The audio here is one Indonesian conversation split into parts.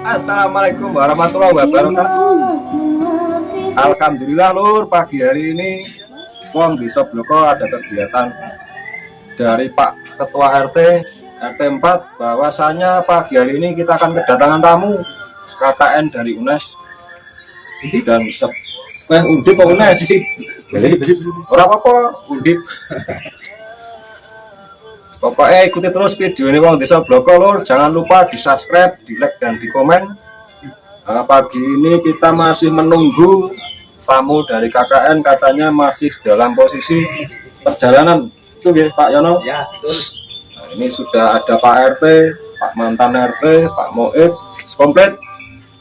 Assalamualaikum warahmatullahi wabarakatuh. Alhamdulillah Lur, pagi hari ini Wong Desa Bloko ada kegiatan dari Pak Ketua RT 4 bahwasanya pagi hari ini kita akan kedatangan tamu KKN dari UNES dan Undip kok UNES sih? Ora apa-apa, Undip. Pokoknya ikuti terus video ini Wong Desa Bloko Lur, jangan lupa di subscribe, di like dan di komen. Pagi ini kita masih menunggu tamu dari KKN, katanya masih dalam posisi perjalanan. Itu ya Pak Yono? Ya, betul. Nah, ini sudah ada Pak RT, Pak mantan RT, Pak Moid, komplit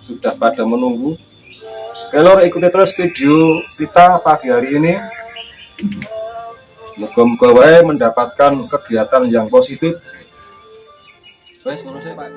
sudah pada menunggu. Oke Lur, ikuti terus video kita pagi hari ini. Moga-moga wae mendapatkan kegiatan yang positif. Wes ngono sih Pak.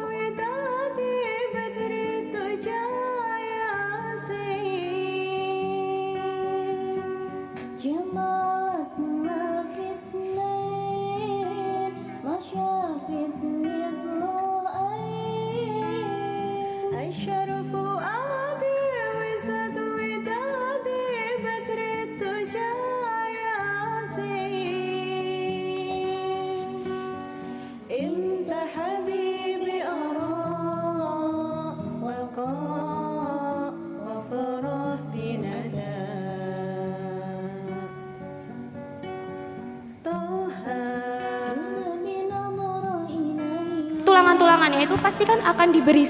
Tulangan-tulangannya itu pasti kan akan diberi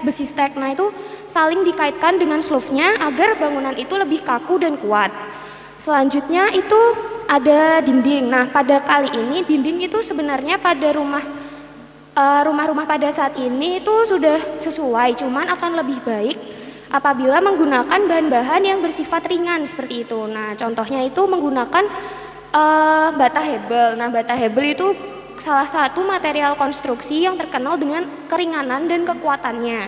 besi stek. Nah itu saling dikaitkan dengan slope-nya agar bangunan itu lebih kaku dan kuat. Selanjutnya itu ada dinding. Nah pada kali ini dinding itu sebenarnya pada rumah-rumah pada saat ini itu sudah sesuai, cuman akan lebih baik apabila menggunakan bahan-bahan yang bersifat ringan seperti itu. Nah contohnya itu menggunakan bata hebel. Nah bata hebel itu salah satu material konstruksi yang terkenal dengan keringanan dan kekuatannya.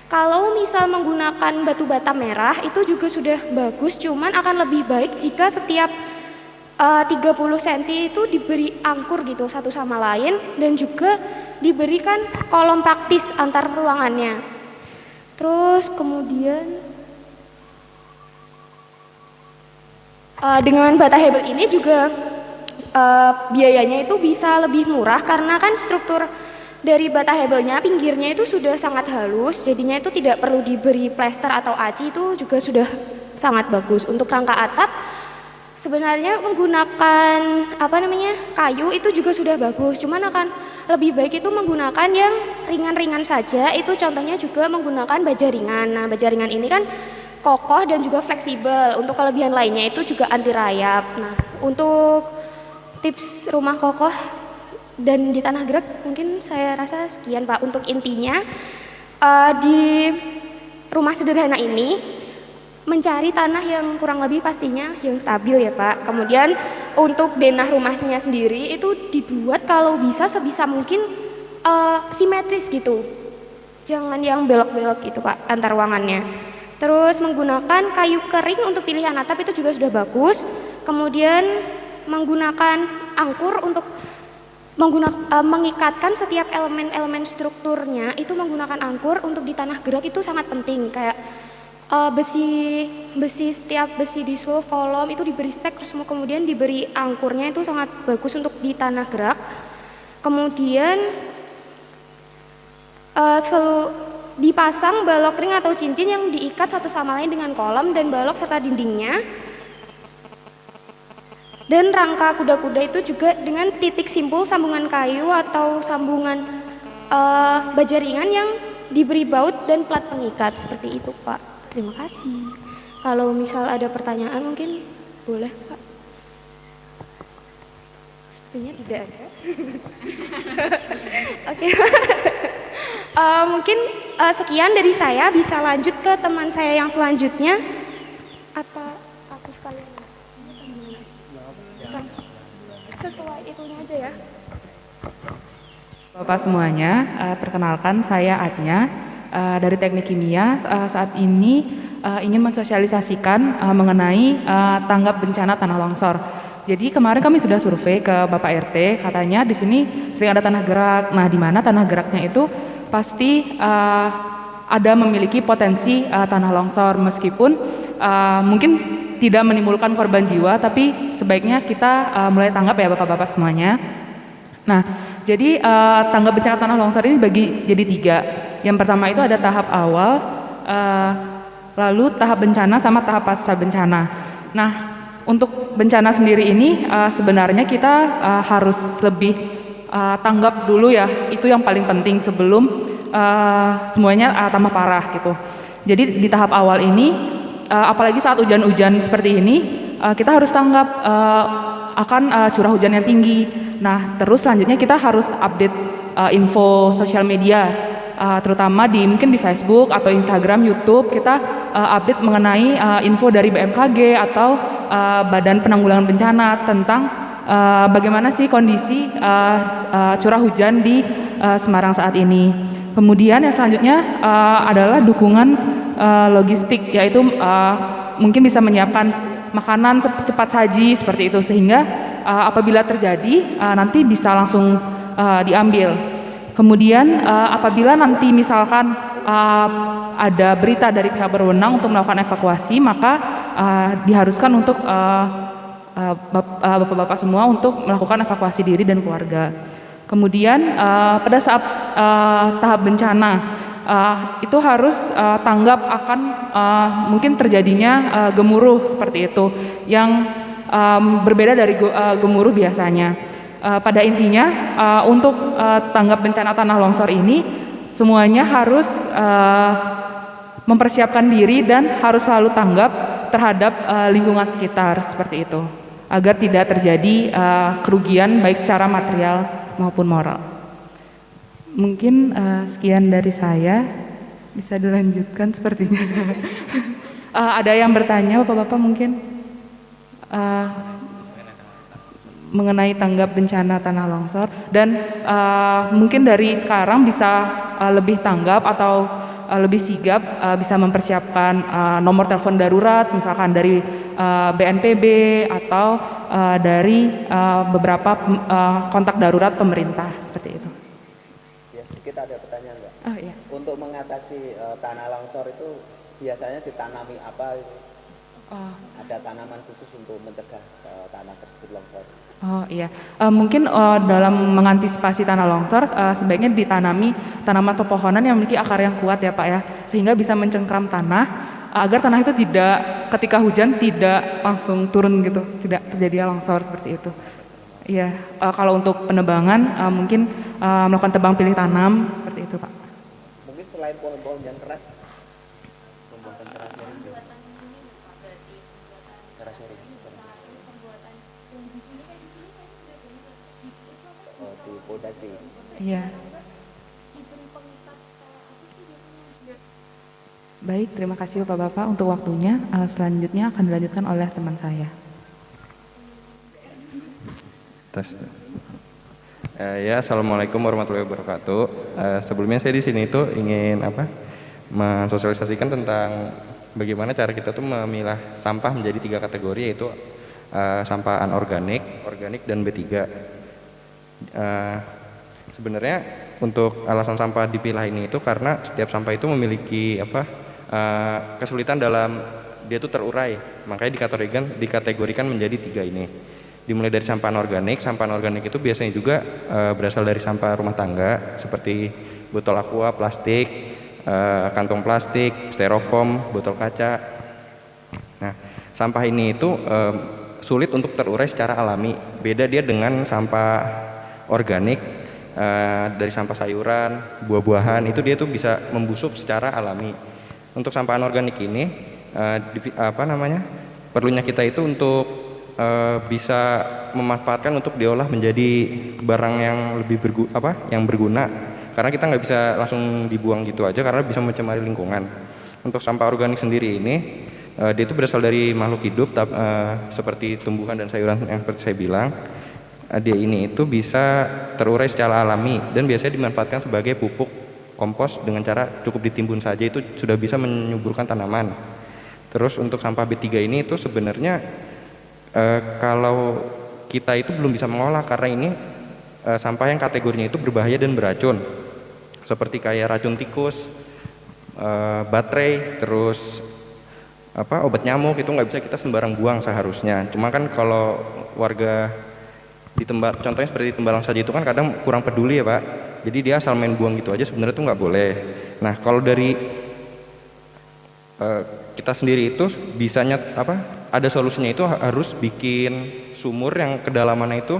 Kalau misal menggunakan batu bata merah itu juga sudah bagus, cuman akan lebih baik jika setiap 30 cm itu diberi angkur gitu satu sama lain, dan juga diberikan kolom praktis antar ruangannya. Terus kemudian dengan bata hebel ini juga biayanya itu bisa lebih murah karena kan struktur dari bata hebelnya pinggirnya itu sudah sangat halus, jadinya itu tidak perlu diberi plester atau aci, itu juga sudah sangat bagus. Untuk rangka atap sebenarnya menggunakan kayu itu juga sudah bagus, cuman akan lebih baik itu menggunakan yang ringan-ringan saja. Itu contohnya juga menggunakan baja ringan. Nah baja ringan ini kan kokoh dan juga fleksibel. Untuk kelebihan lainnya itu juga anti rayap. Nah untuk tips rumah kokoh dan di tanah gerak mungkin saya rasa sekian Pak. Untuk intinya di rumah sederhana ini mencari tanah yang kurang lebih pastinya yang stabil ya Pak. Kemudian untuk denah rumahnya sendiri itu dibuat kalau bisa sebisa mungkin simetris gitu, jangan yang belok-belok gitu Pak antar ruangannya. Terus menggunakan kayu kering untuk pilihan atap itu juga sudah bagus. Kemudian menggunakan angkur untuk mengikatkan setiap elemen-elemen strukturnya, itu menggunakan angkur untuk di tanah gerak itu sangat penting. Kayak setiap besi di slope kolom itu diberi stek, terus kemudian diberi angkurnya, itu sangat bagus untuk di tanah gerak. Kemudian dipasang balok ring atau cincin yang diikat satu sama lain dengan kolom dan balok serta dindingnya. Dan rangka kuda-kuda itu juga dengan titik simpul sambungan kayu atau sambungan baja ringan yang diberi baut dan plat pengikat seperti itu Pak. Terima kasih. Kalau misal ada pertanyaan mungkin boleh Pak. Sepertinya tidak ada. Oke. Mungkin sekian dari saya, bisa lanjut ke teman saya yang selanjutnya. Apa aku sekalian? Sesuai itunya aja ya. Bapak semuanya, perkenalkan saya Atnya dari Teknik Kimia. Saat ini ingin mensosialisasikan mengenai tanggap bencana tanah longsor. Jadi kemarin kami sudah survei ke Bapak RT, katanya di sini sering ada tanah gerak. Nah, di mana tanah geraknya itu pasti ada memiliki potensi tanah longsor, meskipun mungkin tidak menimbulkan korban jiwa, tapi sebaiknya kita mulai tanggap ya Bapak-Bapak semuanya. Nah, jadi tanggap bencana tanah longsor ini bagi jadi 3. Yang pertama itu ada tahap awal, lalu tahap bencana sama tahap pasca bencana. Nah, untuk bencana sendiri ini sebenarnya kita harus lebih tanggap dulu ya, itu yang paling penting sebelum semuanya tambah parah gitu. Jadi di tahap awal ini, apalagi saat hujan-hujan seperti ini, kita harus tanggap akan curah hujan yang tinggi. Nah, terus selanjutnya kita harus update info sosial media, terutama mungkin di Facebook atau Instagram, YouTube, kita update mengenai info dari BMKG atau Badan Penanggulangan Bencana tentang bagaimana sih kondisi curah hujan di Semarang saat ini. Kemudian yang selanjutnya adalah dukungan logistik, yaitu mungkin bisa menyiapkan makanan cepat saji seperti itu, sehingga apabila terjadi nanti bisa langsung diambil. Kemudian apabila nanti misalkan ada berita dari pihak berwenang untuk melakukan evakuasi, maka diharuskan untuk Bapak-bapak semua untuk melakukan evakuasi diri dan keluarga. Kemudian pada saat tahap bencana itu harus tanggap akan mungkin terjadinya gemuruh seperti itu, yang berbeda dari gemuruh biasanya. Pada intinya untuk tanggap bencana tanah longsor ini semuanya harus mempersiapkan diri dan harus selalu tanggap terhadap lingkungan sekitar seperti itu, agar tidak terjadi kerugian baik secara material maupun moral. Mungkin sekian dari saya, bisa dilanjutkan sepertinya. Ada yang bertanya Bapak-bapak mungkin mengenai tanggap bencana tanah longsor, dan mungkin dari sekarang bisa lebih tanggap atau lebih sigap, bisa mempersiapkan nomor telepon darurat misalkan dari BNPB atau dari beberapa kontak darurat pemerintah seperti itu. Ya, sedikit ada pertanyaan Mbak. Oh iya. Untuk mengatasi tanah longsor itu biasanya ditanami apa? Ada tanaman khusus untuk mencegah tanah tersebut longsor? Oh iya, mungkin dalam mengantisipasi tanah longsor sebaiknya ditanami tanaman pepohonan yang memiliki akar yang kuat ya Pak ya, sehingga bisa mencengkram tanah agar tanah itu tidak ketika hujan tidak langsung turun gitu, tidak terjadi longsor seperti itu. Iya, kalau untuk penebangan mungkin melakukan tebang pilih tanam seperti itu Pak. Mungkin selain pohon-pohon yang keras, pembuatan keras di pondasi. Iya. Baik, terima kasih Bapak-bapak untuk waktunya. Selanjutnya akan dilanjutkan oleh teman saya. Ya, assalamualaikum warahmatullahi wabarakatuh. Sebelumnya saya di sini itu ingin mensosialisasikan tentang bagaimana cara kita tuh memilah sampah menjadi 3 kategori, yaitu sampah anorganik, organik, dan B3. Sebenarnya untuk alasan sampah dipilah ini itu karena setiap sampah itu memiliki kesulitan dalam dia tuh terurai, makanya dikategorikan menjadi 3 ini. Dimulai dari sampah anorganik. Sampah anorganik itu biasanya juga berasal dari sampah rumah tangga seperti botol aqua, plastik, kantong plastik, styrofoam, botol kaca. Nah, sampah ini itu sulit untuk terurai secara alami. Beda dia dengan sampah organik dari sampah sayuran, buah-buahan, itu dia tuh bisa membusuk secara alami. Untuk sampah anorganik ini perlunya kita itu untuk bisa memanfaatkan untuk diolah menjadi barang yang lebih berguna, karena kita nggak bisa langsung dibuang gitu aja karena bisa mencemari lingkungan. Untuk sampah organik sendiri ini dia itu berasal dari makhluk hidup seperti tumbuhan dan sayuran yang seperti saya bilang. Dia ini itu bisa terurai secara alami dan biasanya dimanfaatkan sebagai pupuk kompos dengan cara cukup ditimbun saja itu sudah bisa menyuburkan tanaman. Terus untuk sampah B3 ini itu sebenarnya kalau kita itu belum bisa mengolah karena ini sampah yang kategorinya itu berbahaya dan beracun, seperti kayak racun tikus, baterai, terus obat nyamuk itu nggak bisa kita sembarang buang seharusnya. Cuma kan kalau warga di contohnya seperti Tembalang saja itu kan kadang kurang peduli ya Pak. Jadi dia asal main buang gitu aja sebenarnya itu nggak boleh. Nah kalau dari kita sendiri itu bisanya ada solusinya itu harus bikin sumur yang kedalamannya itu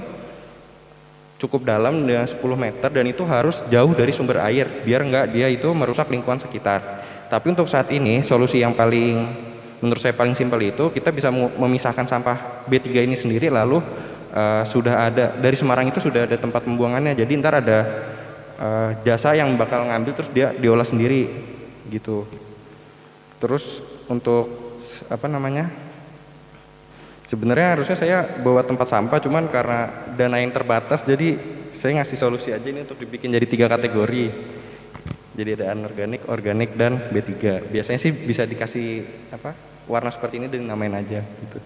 cukup dalam dengan 10 meter dan itu harus jauh dari sumber air biar nggak dia itu merusak lingkungan sekitar. Tapi untuk saat ini solusi yang menurut saya paling simpel itu kita bisa memisahkan sampah B3 ini sendiri, lalu sudah ada dari Semarang itu sudah ada tempat pembuangannya, jadi ntar ada jasa yang bakal ngambil terus dia diolah sendiri gitu. Terus untuk sebenarnya harusnya saya bawa tempat sampah, cuman karena dana yang terbatas jadi saya ngasih solusi aja ini untuk dibikin jadi 3 kategori. Jadi ada anorganik, organik, dan B3. Biasanya sih bisa dikasih warna seperti ini dan namain aja gitu.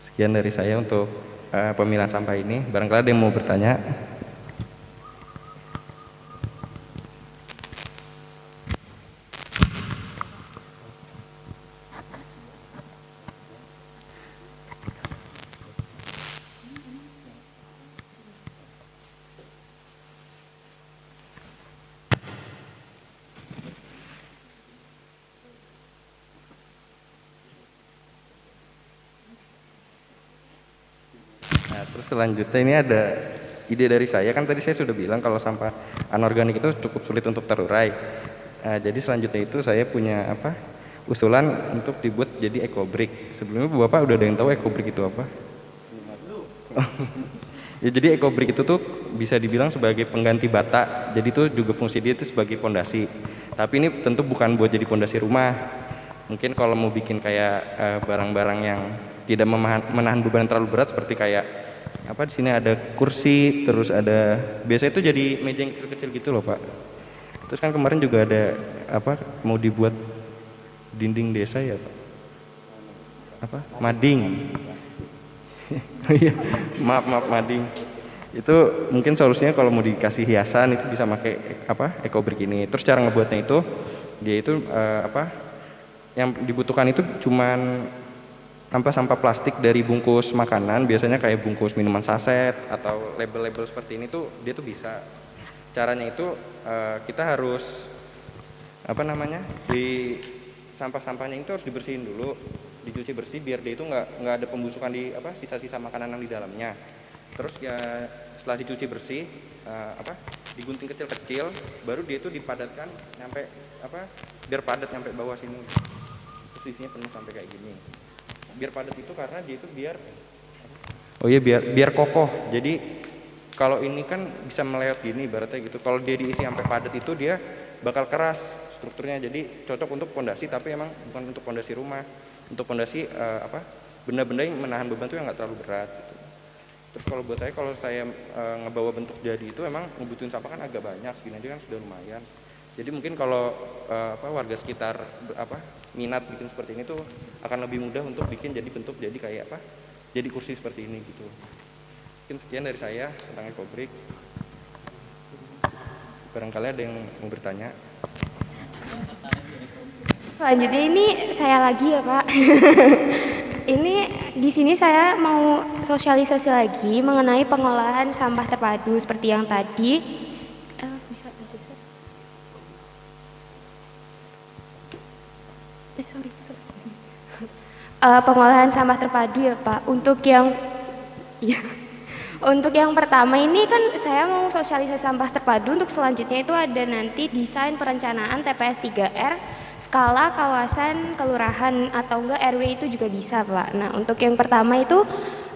Sekian dari saya untuk pemilihan sampah ini. Barangkali ada yang mau bertanya. Nah, terus selanjutnya ini ada ide dari saya, kan tadi saya sudah bilang kalau sampah anorganik itu cukup sulit untuk terurai. Nah, jadi selanjutnya itu saya punya usulan untuk dibuat jadi ekobrik. Sebelumnya Bapak udah ada yang tahu ekobrik itu apa? Ya, jadi ekobrik itu tuh bisa dibilang sebagai pengganti bata. Jadi itu juga fungsi dia itu sebagai pondasi. Tapi ini tentu bukan buat jadi pondasi rumah. Mungkin kalau mau bikin kayak barang-barang yang tidak menahan beban yang terlalu berat seperti kayak di sini ada kursi, terus ada biasa itu jadi meja yang kecil-kecil gitu loh Pak. Terus kan kemarin juga ada mau dibuat dinding desa ya Pak. Mading. Iya, maaf mading. Itu mungkin solusinya kalau mau dikasih hiasan itu bisa pakai ekobrik ini. Terus cara ngebuatnya itu dia itu yang dibutuhkan itu cuman sampah plastik dari bungkus makanan, biasanya kayak bungkus minuman saset atau label-label seperti ini tuh dia tuh bisa. Caranya itu kita harus di sampah-sampahnya itu harus dibersihin dulu, dicuci bersih biar dia itu nggak ada pembusukan di sisa-sisa makanan yang di dalamnya. Terus ya setelah dicuci bersih digunting kecil-kecil, baru dia itu dipadatkan sampai biar padat sampai bawah sini. Terus isinya penuh sampai kayak gini. Biar padat itu karena dia itu biar kokoh. Jadi kalau ini kan bisa melewat gini ibaratnya gitu. Kalau dia diisi sampai padat itu dia bakal keras strukturnya. Jadi cocok untuk pondasi, tapi emang bukan untuk pondasi rumah. Untuk pondasi benda-benda yang menahan beban itu yang nggak terlalu berat gitu. Terus kalau buat saya, kalau saya ngebawa bentuk jadi itu emang ngebutuhin sampah kan agak banyak, segini aja kan sudah lumayan. Jadi mungkin kalau warga sekitar minat bikin seperti ini tuh akan lebih mudah untuk bikin jadi bentuk jadi kayak jadi kursi seperti ini gitu. Mungkin sekian dari saya tentang ekobrik. Barangkali ada yang mau bertanya. Selanjutnya ini saya lagi ya Pak. Ini di sini saya mau sosialisasi lagi mengenai pengolahan sampah terpadu seperti yang tadi. Pengolahan sampah terpadu ya Pak. Untuk yang pertama ini kan saya mau sosialisasi sampah terpadu. Untuk selanjutnya itu ada nanti desain perencanaan TPS 3R skala kawasan kelurahan atau enggak RW itu juga bisa Pak. Nah untuk yang pertama itu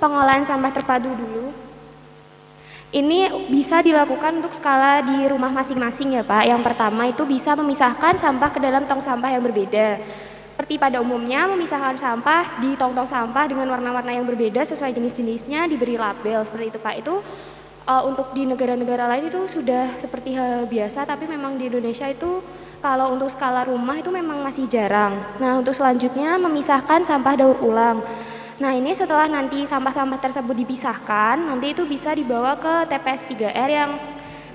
pengolahan sampah terpadu dulu. Ini bisa dilakukan untuk skala di rumah masing-masing ya Pak. Yang pertama itu bisa memisahkan sampah ke dalam tong sampah yang berbeda. Seperti pada umumnya memisahkan sampah di tong-tong sampah dengan warna-warna yang berbeda sesuai jenis-jenisnya, diberi label seperti itu Pak. Itu untuk di negara-negara lain itu sudah seperti hal biasa, tapi memang di Indonesia itu kalau untuk skala rumah itu memang masih jarang. Nah untuk selanjutnya memisahkan sampah daur ulang. Nah ini setelah nanti sampah-sampah tersebut dipisahkan, nanti itu bisa dibawa ke TPS 3R yang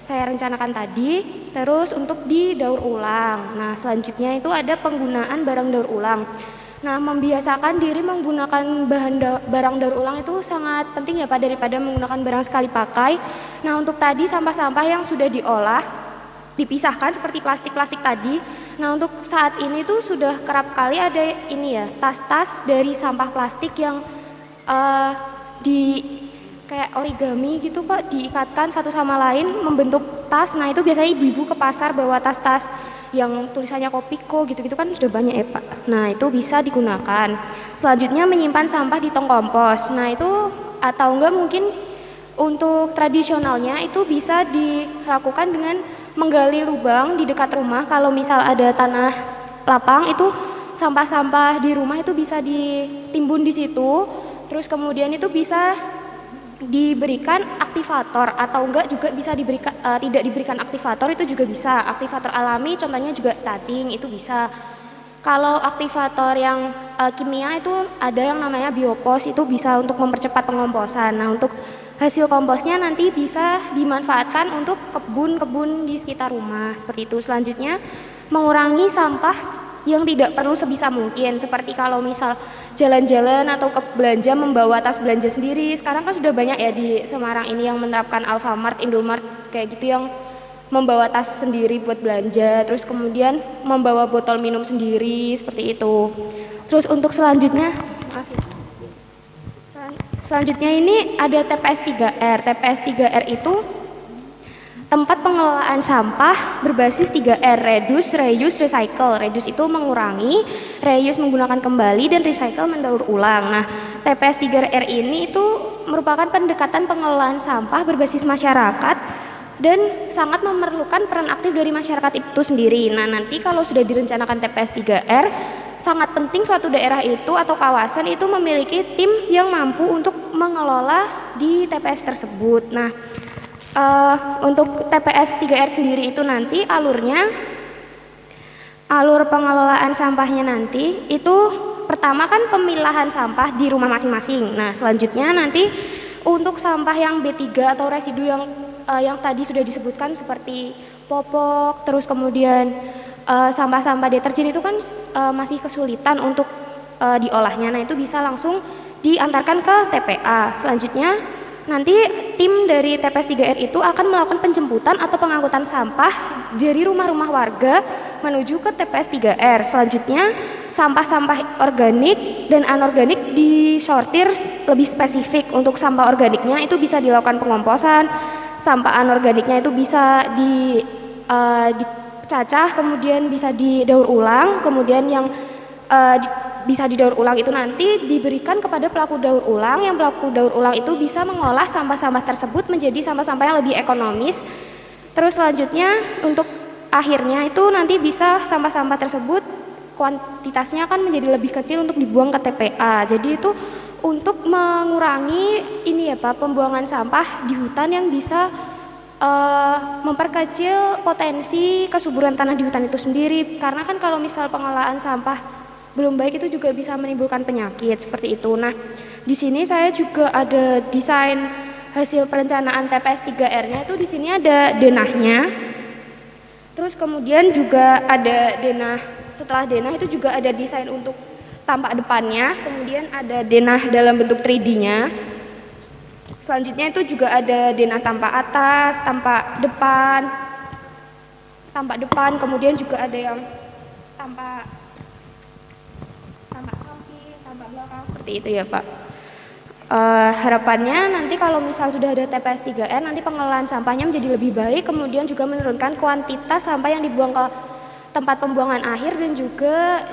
saya rencanakan tadi. Terus untuk didaur ulang. Nah, selanjutnya itu ada penggunaan barang daur ulang. Nah, membiasakan diri menggunakan barang daur ulang itu sangat penting ya Pak, daripada menggunakan barang sekali pakai. Nah, untuk tadi sampah-sampah yang sudah diolah dipisahkan seperti plastik-plastik tadi. Nah, untuk saat ini tuh sudah kerap kali ada ini ya, tas-tas dari sampah plastik yang di kayak origami gitu Pak, diikatkan satu sama lain membentuk tas. Nah, itu biasanya ibu-ibu ke pasar bawa tas-tas yang tulisannya Kopiko gitu-gitu kan sudah banyak ya Pak. Nah, itu bisa digunakan. Selanjutnya menyimpan sampah di tong kompos. Nah, itu atau enggak mungkin untuk tradisionalnya itu bisa dilakukan dengan menggali lubang di dekat rumah. Kalau misal ada tanah lapang itu sampah-sampah di rumah itu bisa ditimbun di situ. Terus kemudian itu bisa diberikan aktivator atau enggak juga bisa diberikan tidak diberikan aktivator, itu juga bisa. Aktivator alami contohnya juga cacing, itu bisa. Kalau aktivator yang kimia itu ada yang namanya biopos, itu bisa untuk mempercepat pengomposan. Nah, untuk hasil komposnya nanti bisa dimanfaatkan untuk kebun-kebun di sekitar rumah seperti itu. Selanjutnya mengurangi sampah yang tidak perlu sebisa mungkin, seperti kalau misal jalan-jalan atau ke belanja membawa tas belanja sendiri. Sekarang kan sudah banyak ya di Semarang ini yang menerapkan Alfamart, Indomart kayak gitu, yang membawa tas sendiri buat belanja, terus kemudian membawa botol minum sendiri seperti itu. Terus untuk selanjutnya, maaf ya. Selanjutnya ini ada TPS 3R. TPS 3R itu tempat pengelolaan sampah berbasis 3R, reduce, reuse, recycle. Reduce itu mengurangi, reuse menggunakan kembali, dan recycle mendaur ulang. Nah, TPS 3R ini itu merupakan pendekatan pengelolaan sampah berbasis masyarakat dan sangat memerlukan peran aktif dari masyarakat itu sendiri. Nah, nanti kalau sudah direncanakan TPS 3R, sangat penting suatu daerah itu atau kawasan itu memiliki tim yang mampu untuk mengelola di TPS tersebut. Nah, untuk TPS 3R sendiri itu nanti alur pengelolaan sampahnya nanti itu pertama kan pemilahan sampah di rumah masing-masing. Nah, selanjutnya nanti untuk sampah yang B3 atau residu yang tadi sudah disebutkan seperti popok, terus kemudian sampah-sampah deterjen itu kan masih kesulitan untuk diolahnya. Nah, itu bisa langsung diantarkan ke TPA. Selanjutnya nanti tim dari TPS 3R itu akan melakukan penjemputan atau pengangkutan sampah dari rumah-rumah warga menuju ke TPS 3R. Selanjutnya sampah-sampah organik dan anorganik disortir lebih spesifik. Untuk sampah organiknya itu bisa dilakukan pengomposan, sampah anorganiknya itu bisa dicacah, kemudian bisa didaur ulang, kemudian yang bisa didaur ulang itu nanti diberikan kepada pelaku daur ulang, yang pelaku daur ulang itu bisa mengolah sampah-sampah tersebut menjadi sampah-sampah yang lebih ekonomis. Terus selanjutnya untuk akhirnya itu nanti bisa sampah-sampah tersebut kuantitasnya akan menjadi lebih kecil untuk dibuang ke TPA. Jadi itu untuk mengurangi ini ya Pak, pembuangan sampah di hutan yang bisa memperkecil potensi kesuburan tanah di hutan itu sendiri. Karena kan kalau misal pengelolaan sampah belum baik itu juga bisa menimbulkan penyakit seperti itu. Nah, di sini saya juga ada desain hasil perencanaan TPS 3R-nya itu. Di sini ada denahnya. Terus kemudian juga ada denah, setelah denah itu juga ada desain untuk tampak depannya, kemudian ada denah dalam bentuk 3D-nya. Selanjutnya itu juga ada denah tampak atas, tampak depan, kemudian juga ada yang tampak samping, tampak belakang, seperti itu ya Pak. Harapannya nanti kalau misal sudah ada TPS 3R, nanti pengelolaan sampahnya menjadi lebih baik, kemudian juga menurunkan kuantitas sampah yang dibuang ke tempat pembuangan akhir, dan juga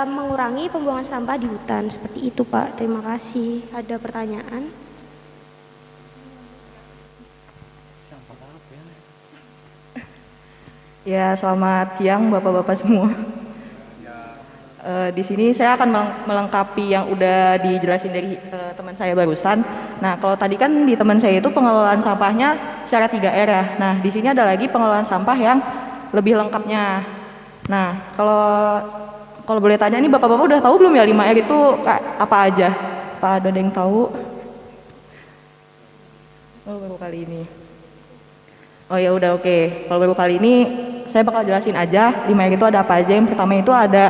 mengurangi pembuangan sampah di hutan. Seperti itu Pak. Terima kasih. Ada pertanyaan? Ya, selamat siang Bapak-bapak semua. Di sini saya akan melengkapi yang udah dijelasin dari teman saya barusan. Nah, kalau tadi kan di teman saya itu pengelolaan sampahnya secara 3R ya. Nah, di sini ada lagi pengelolaan sampah yang lebih lengkapnya. Nah, kalau boleh tanya nih Bapak-bapak udah tahu belum ya 5R itu apa aja? Pak, ada yang tahu? Oh, baru kali ini. Oh ya udah oke. Kalau baru kali ini saya bakal jelasin aja 5R itu ada apa aja. Yang pertama itu ada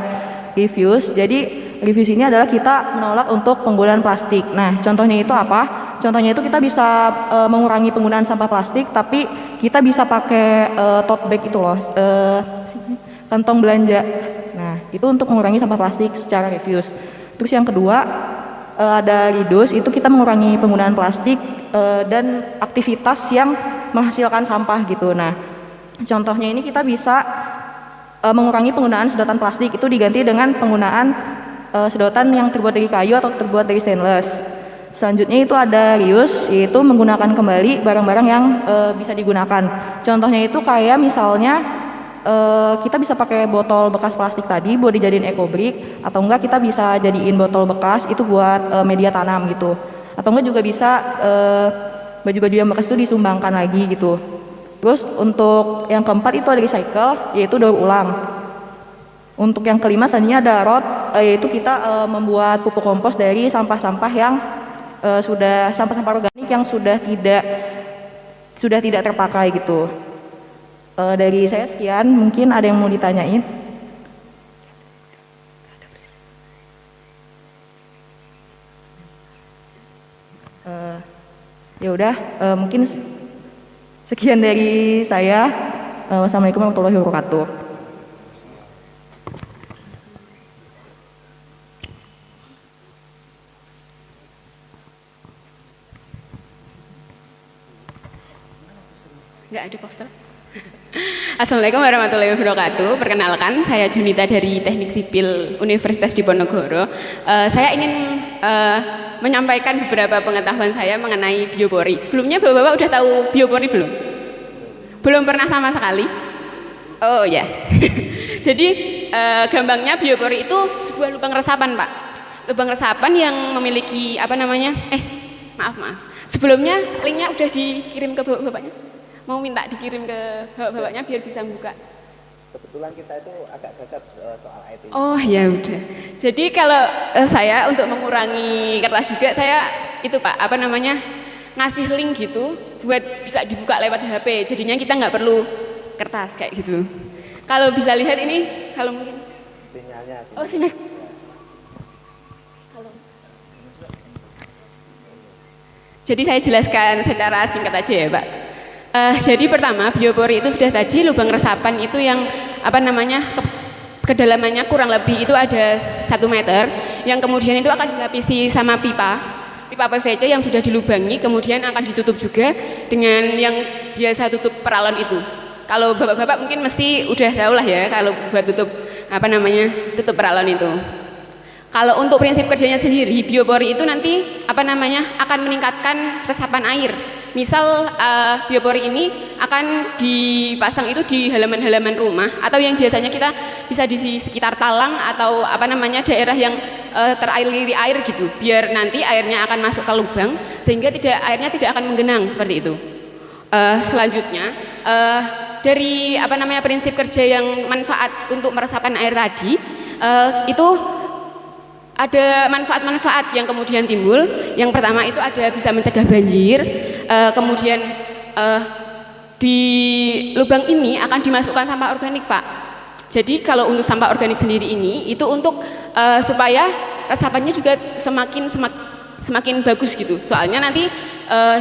refuse. Jadi refuse ini adalah kita menolak untuk penggunaan plastik. Nah, contohnya itu apa? Contohnya itu kita bisa mengurangi penggunaan sampah plastik, tapi kita bisa pakai tote bag itu loh, kantong belanja. Nah, itu untuk mengurangi sampah plastik secara refuse. Terus yang kedua ada reduce, itu kita mengurangi penggunaan plastik dan aktivitas yang menghasilkan sampah gitu. Nah, contohnya ini kita bisa mengurangi penggunaan sedotan plastik, itu diganti dengan penggunaan sedotan yang terbuat dari kayu atau terbuat dari stainless. Selanjutnya itu ada reuse, yaitu menggunakan kembali barang-barang yang bisa digunakan. Contohnya itu kayak misalnya kita bisa pakai botol bekas plastik tadi buat dijadiin ecobrick, atau enggak kita bisa jadiin botol bekas itu buat media tanam gitu. Atau enggak juga bisa baju-baju yang bekas itu disumbangkan lagi gitu. Terus untuk yang keempat itu ada recycle, yaitu daur ulang. Untuk yang kelima selanjutnya ada rot, yaitu kita membuat pupuk kompos dari sampah-sampah yang sudah sampah-sampah organik yang sudah tidak terpakai gitu. Dari saya sekian, mungkin ada yang mau ditanyain. Ya udah, mungkin sekian dari saya. Wassalamualaikum warahmatullahi wabarakatuh. Nggak ada poster. Assalamualaikum warahmatullahi wabarakatuh. Perkenalkan, saya Junita dari Teknik Sipil Universitas Diponegoro. Saya ingin menyampaikan beberapa pengetahuan saya mengenai biopori. Sebelumnya Bapak-Bapak udah tahu biopori belum? Belum pernah sama sekali? Oh ya. Jadi gampangnya biopori itu sebuah lubang resapan, Pak. Lubang resapan yang memiliki maaf. Sebelumnya linknya udah dikirim ke Bapaknya? Mau minta dikirim ke bapaknya biar bisa buka. Kebetulan kita itu agak gagap soal IT. Oh ya udah. Jadi kalau saya untuk mengurangi kertas juga, saya itu Pak ngasih link gitu buat bisa dibuka lewat HP. Jadinya kita nggak perlu kertas kayak gitu. Kalau bisa lihat ini, kalau mungkin sinyalnya. Oh sinyal. Halo. Jadi saya jelaskan secara singkat aja ya Pak. Jadi pertama biopori itu sudah tadi lubang resapan itu yang kedalamannya kurang lebih itu ada 1 meter, yang kemudian itu akan dilapisi sama pipa PVC yang sudah dilubangi, kemudian akan ditutup juga dengan yang biasa tutup peralon itu. Kalau bapak-bapak mungkin mesti udah tahu lah ya kalau buat tutup tutup peralon itu. Kalau untuk prinsip kerjanya sendiri, biopori itu nanti akan meningkatkan resapan air. Misal biopori ini akan dipasang itu di halaman-halaman rumah atau yang biasanya kita bisa di sekitar talang atau daerah yang teraliri air gitu, biar nanti airnya akan masuk ke lubang sehingga airnya tidak akan menggenang seperti itu. Selanjutnya dari prinsip kerja yang manfaat untuk meresapkan air tadi itu ada manfaat-manfaat yang kemudian timbul. Yang pertama itu ada bisa mencegah banjir, kemudian di lubang ini akan dimasukkan sampah organik Pak. Jadi kalau untuk sampah organik sendiri ini itu untuk supaya resapannya juga semakin bagus gitu. Soalnya nanti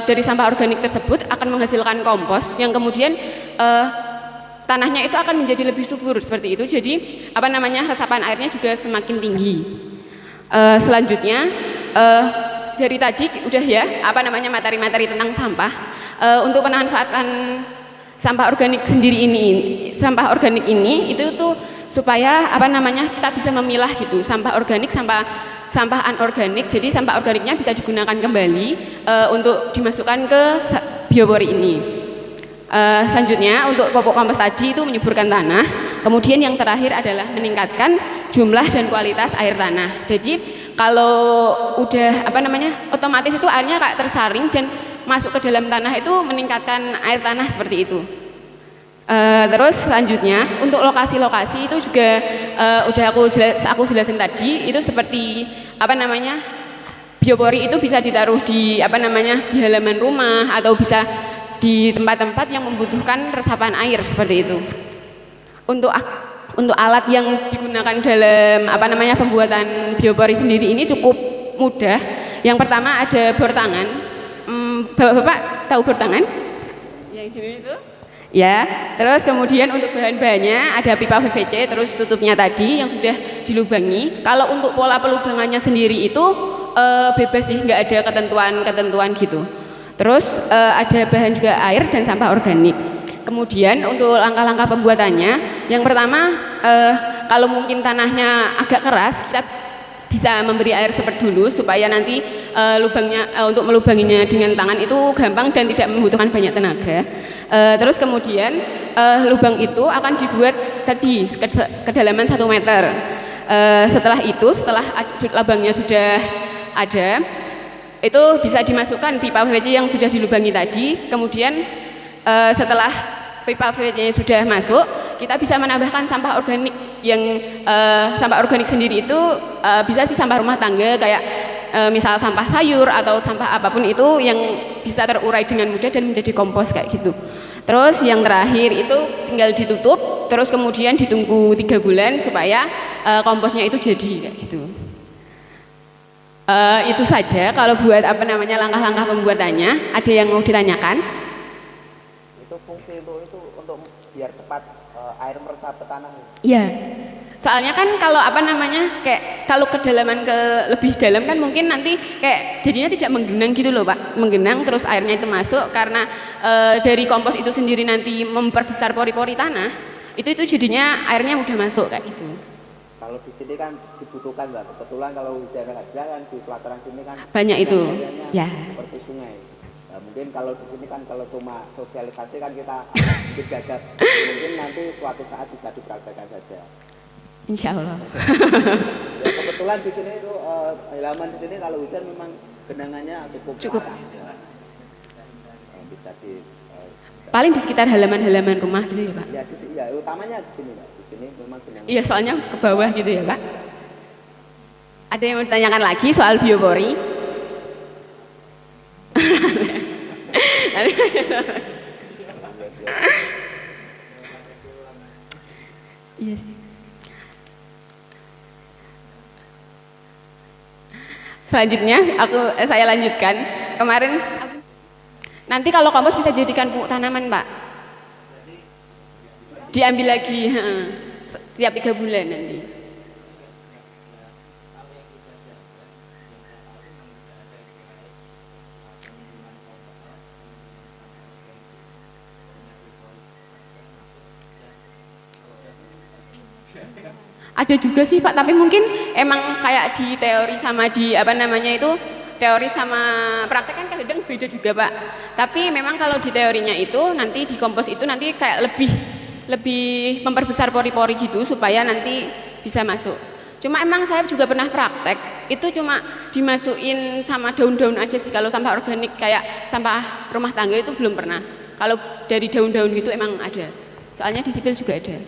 dari sampah organik tersebut akan menghasilkan kompos yang kemudian tanahnya itu akan menjadi lebih subur seperti itu. Jadi resapan airnya juga semakin tinggi. Selanjutnya dari tadi udah ya materi-materi tentang sampah. Untuk pemanfaatan sampah organik sampah organik ini itu tuh supaya kita bisa memilah gitu sampah organik sampah anorganik. Jadi sampah organiknya bisa digunakan kembali untuk dimasukkan ke biopori ini. Selanjutnya untuk pupuk kompos tadi itu menyuburkan tanah. Kemudian yang terakhir adalah meningkatkan jumlah dan kualitas air tanah. Jadi kalau udah otomatis itu airnya kayak tersaring dan masuk ke dalam tanah itu meningkatkan air tanah seperti itu. Terus selanjutnya untuk lokasi-lokasi itu juga udah aku jelasin tadi, itu seperti biopori itu bisa ditaruh di di halaman rumah atau bisa di tempat-tempat yang membutuhkan resapan air seperti itu. Untuk alat yang digunakan dalam pembuatan biopori sendiri ini cukup mudah. Yang pertama ada bor tangan. Bapak tahu bor tangan? Yang gini itu? Ya. Terus kemudian untuk bahan-bahannya ada pipa PVC, terus tutupnya tadi yang sudah dilubangi. Kalau untuk pola pelubangannya sendiri itu bebas sih, nggak ada ketentuan gitu. Terus ada bahan juga air dan sampah organik. Kemudian untuk langkah-langkah pembuatannya, yang pertama kalau mungkin tanahnya agak keras, kita bisa memberi air sepet dulu supaya nanti untuk melubanginya dengan tangan itu gampang dan tidak membutuhkan banyak tenaga. Terus kemudian lubang itu akan dibuat tadi kedalaman 1 meter. Setelah lubangnya sudah ada, itu bisa dimasukkan pipa PVC yang sudah dilubangi tadi. Kemudian setelah pipa PVC-nya sudah masuk, kita bisa menambahkan sampah organik yang sampah organik sendiri itu bisa sih sampah rumah tangga kayak misal sampah sayur atau sampah apapun itu yang bisa terurai dengan mudah dan menjadi kompos kayak gitu. Terus yang terakhir itu tinggal ditutup, terus kemudian ditunggu 3 bulan supaya komposnya itu jadi kayak gitu. Itu saja kalau buat langkah-langkah pembuatannya. Ada yang mau ditanyakan? Itu fungsi itu untuk biar cepat air meresap ke tanah. Iya. Soalnya kan kalau kayak kalau kedalaman lebih dalam kan mungkin nanti kayak jadinya tidak menggenang gitu loh Pak. Menggenang terus airnya itu masuk karena dari kompos itu sendiri nanti memperbesar pori-pori tanah. Itu jadinya airnya mudah masuk kayak gitu. Kalau di sini kan dibutuhkan Mbak. Kebetulan kalau hujan agak kan di pelataran sini kan banyak itu. Ya. Seperti sungai. Nah, mungkin kalau di sini kan kalau cuma sosialisasi kan kita sedikit gagap. Mungkin nanti suatu saat bisa dipraktekkan saja. Insya Allah. Ya, kebetulan di sini itu halaman di sini kalau hujan memang genangannya cukup parah. Bisa paling di sekitar halaman-halaman rumah gitu ya Pak? Ya, utamanya di sini Pak. Di sini memang genangan. Iya, soalnya ke bawah gitu ya Pak. Ada yang mau ditanyakan lagi soal biopori? Iya sih. Selanjutnya saya lanjutkan. Kemarin nanti kalau kompos bisa jadikan pupuk tanaman Pak. Diambil lagi setiap 3 bulan nanti. Ada juga sih Pak, tapi mungkin emang kayak di teori sama teori sama praktek kan kadang beda juga Pak. Tapi memang kalau di teorinya itu nanti di kompos itu nanti kayak lebih memperbesar pori-pori gitu supaya nanti bisa masuk. Cuma emang saya juga pernah praktek, itu cuma dimasukin sama daun-daun aja sih. Kalau sampah organik kayak sampah rumah tangga itu belum pernah. Kalau dari daun-daun gitu emang ada. Soalnya di sipil juga ada,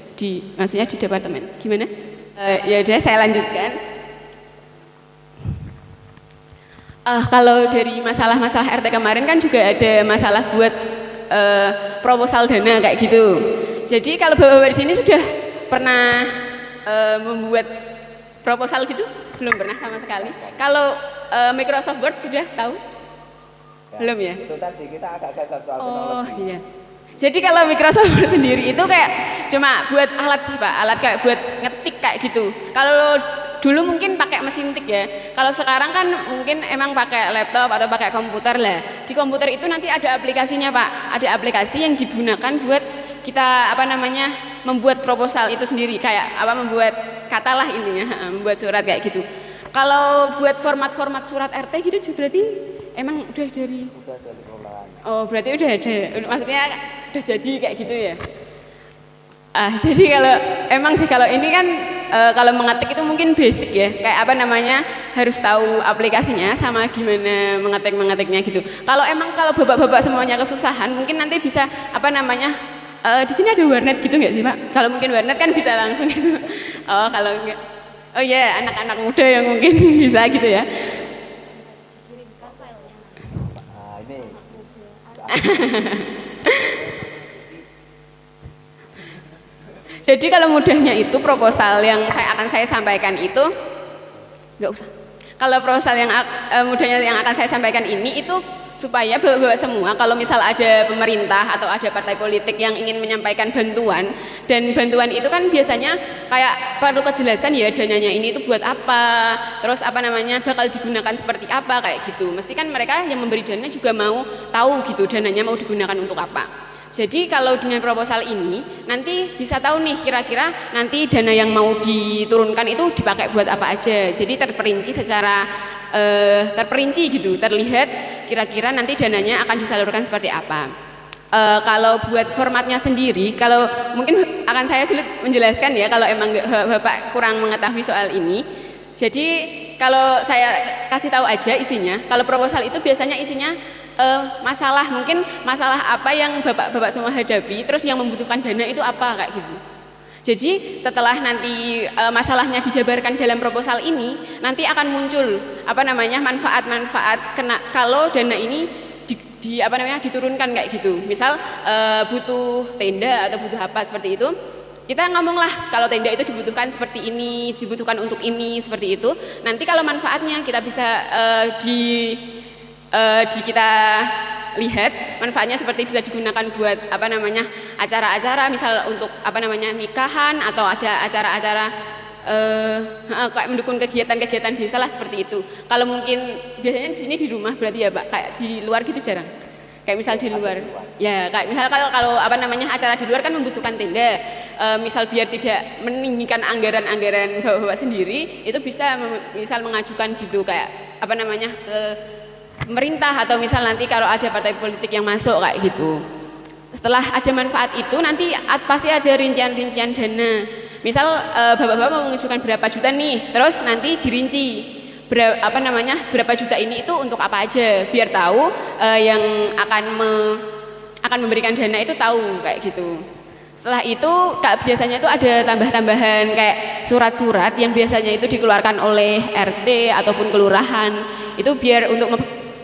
maksudnya di departemen. Gimana? Ya udah saya lanjutkan. Kalau dari masalah-masalah RT kemarin kan juga ada masalah buat proposal dana kayak gitu. Jadi kalau bapak-bapak di sini sudah pernah membuat proposal gitu? Belum pernah sama sekali. Kalau Microsoft Word sudah tahu? Belum ya? Itu tadi kita agak gagal soal teknologi. Oh iya. Jadi kalau Microsoft Word sendiri itu kayak cuma buat alat sih Pak, alat kayak buat ngetik kayak gitu. Kalau dulu mungkin pakai mesin tik ya. Kalau sekarang kan mungkin emang pakai laptop atau pakai komputer lah. Di komputer itu nanti ada aplikasinya Pak. Ada aplikasi yang digunakan buat kita membuat proposal itu sendiri, kayak membuat kata lah intinya, membuat surat kayak gitu. Kalau buat format-format surat RT gitu juga berarti emang udah dari oh berarti udah ada, maksudnya udah jadi kayak gitu ya. Jadi kalau ini kan kalau mengetik itu mungkin basic ya, kayak harus tahu aplikasinya sama gimana mengetiknya gitu. Kalau bapak-bapak semuanya kesusahan, mungkin nanti bisa di sini ada warnet gitu nggak sih Pak? Kalau mungkin warnet kan bisa langsung gitu. Oh kalau enggak, oh ya anak-anak muda yang mungkin bisa gitu ya. Ini Jadi kalau mudahnya itu proposal yang akan saya sampaikan itu nggak usah. Kalau proposal yang mudahnya yang akan saya sampaikan ini itu supaya bapak-bapak semua, kalau misal ada pemerintah atau ada partai politik yang ingin menyampaikan bantuan, dan bantuan itu kan biasanya kayak perlu kejelasan ya, dananya ini itu buat apa, terus apa namanya bakal digunakan seperti apa kayak gitu. Mesti kan mereka yang memberi dana juga mau tahu gitu dananya mau digunakan untuk apa. Jadi kalau dengan proposal ini nanti bisa tahu nih kira-kira nanti dana yang mau diturunkan itu dipakai buat apa aja. Jadi terperinci secara terperinci gitu, terlihat kira-kira nanti dananya akan disalurkan seperti apa. Kalau buat formatnya sendiri, kalau mungkin akan saya sulit menjelaskan ya kalau emang Bapak kurang mengetahui soal ini. Jadi kalau saya kasih tahu aja isinya, kalau proposal itu biasanya isinya masalah, mungkin masalah apa yang bapak-bapak semua hadapi, terus yang membutuhkan dana itu apa kayak gitu. Jadi setelah nanti masalahnya dijabarkan dalam proposal ini, nanti akan muncul apa namanya manfaat-manfaat kalau dana ini diturunkan kayak gitu. Misal butuh tenda atau butuh apa seperti itu. Kita ngomonglah kalau tenda itu dibutuhkan seperti ini, dibutuhkan untuk ini, seperti itu. Nanti kalau manfaatnya kita bisa kita lihat manfaatnya seperti bisa digunakan buat apa namanya acara-acara, misal untuk apa namanya nikahan atau ada acara-acara kayak mendukung kegiatan-kegiatan desa lah seperti itu. Kalau mungkin biasanya di sini di rumah berarti ya Pak, kayak di luar gitu jarang. Kayak misal di luar, ya kayak misal kalau apa namanya acara di luar kan membutuhkan tenda, misal biar tidak meninggikan anggaran-anggaran bapak-bapak sendiri, itu bisa misal mengajukan gitu kayak apa namanya ke pemerintah atau misal nanti kalau ada partai politik yang masuk kayak gitu. Setelah ada manfaat itu nanti pasti ada rincian-rincian dana. Misal bapak-bapak mau mengusulkan berapa juta nih, terus nanti dirinci berapa juta ini itu untuk apa aja, biar tahu yang akan memberikan dana itu tahu kayak gitu. Setelah itu biasanya itu ada tambah-tambahan kayak surat-surat yang biasanya itu dikeluarkan oleh RT ataupun kelurahan, itu biar untuk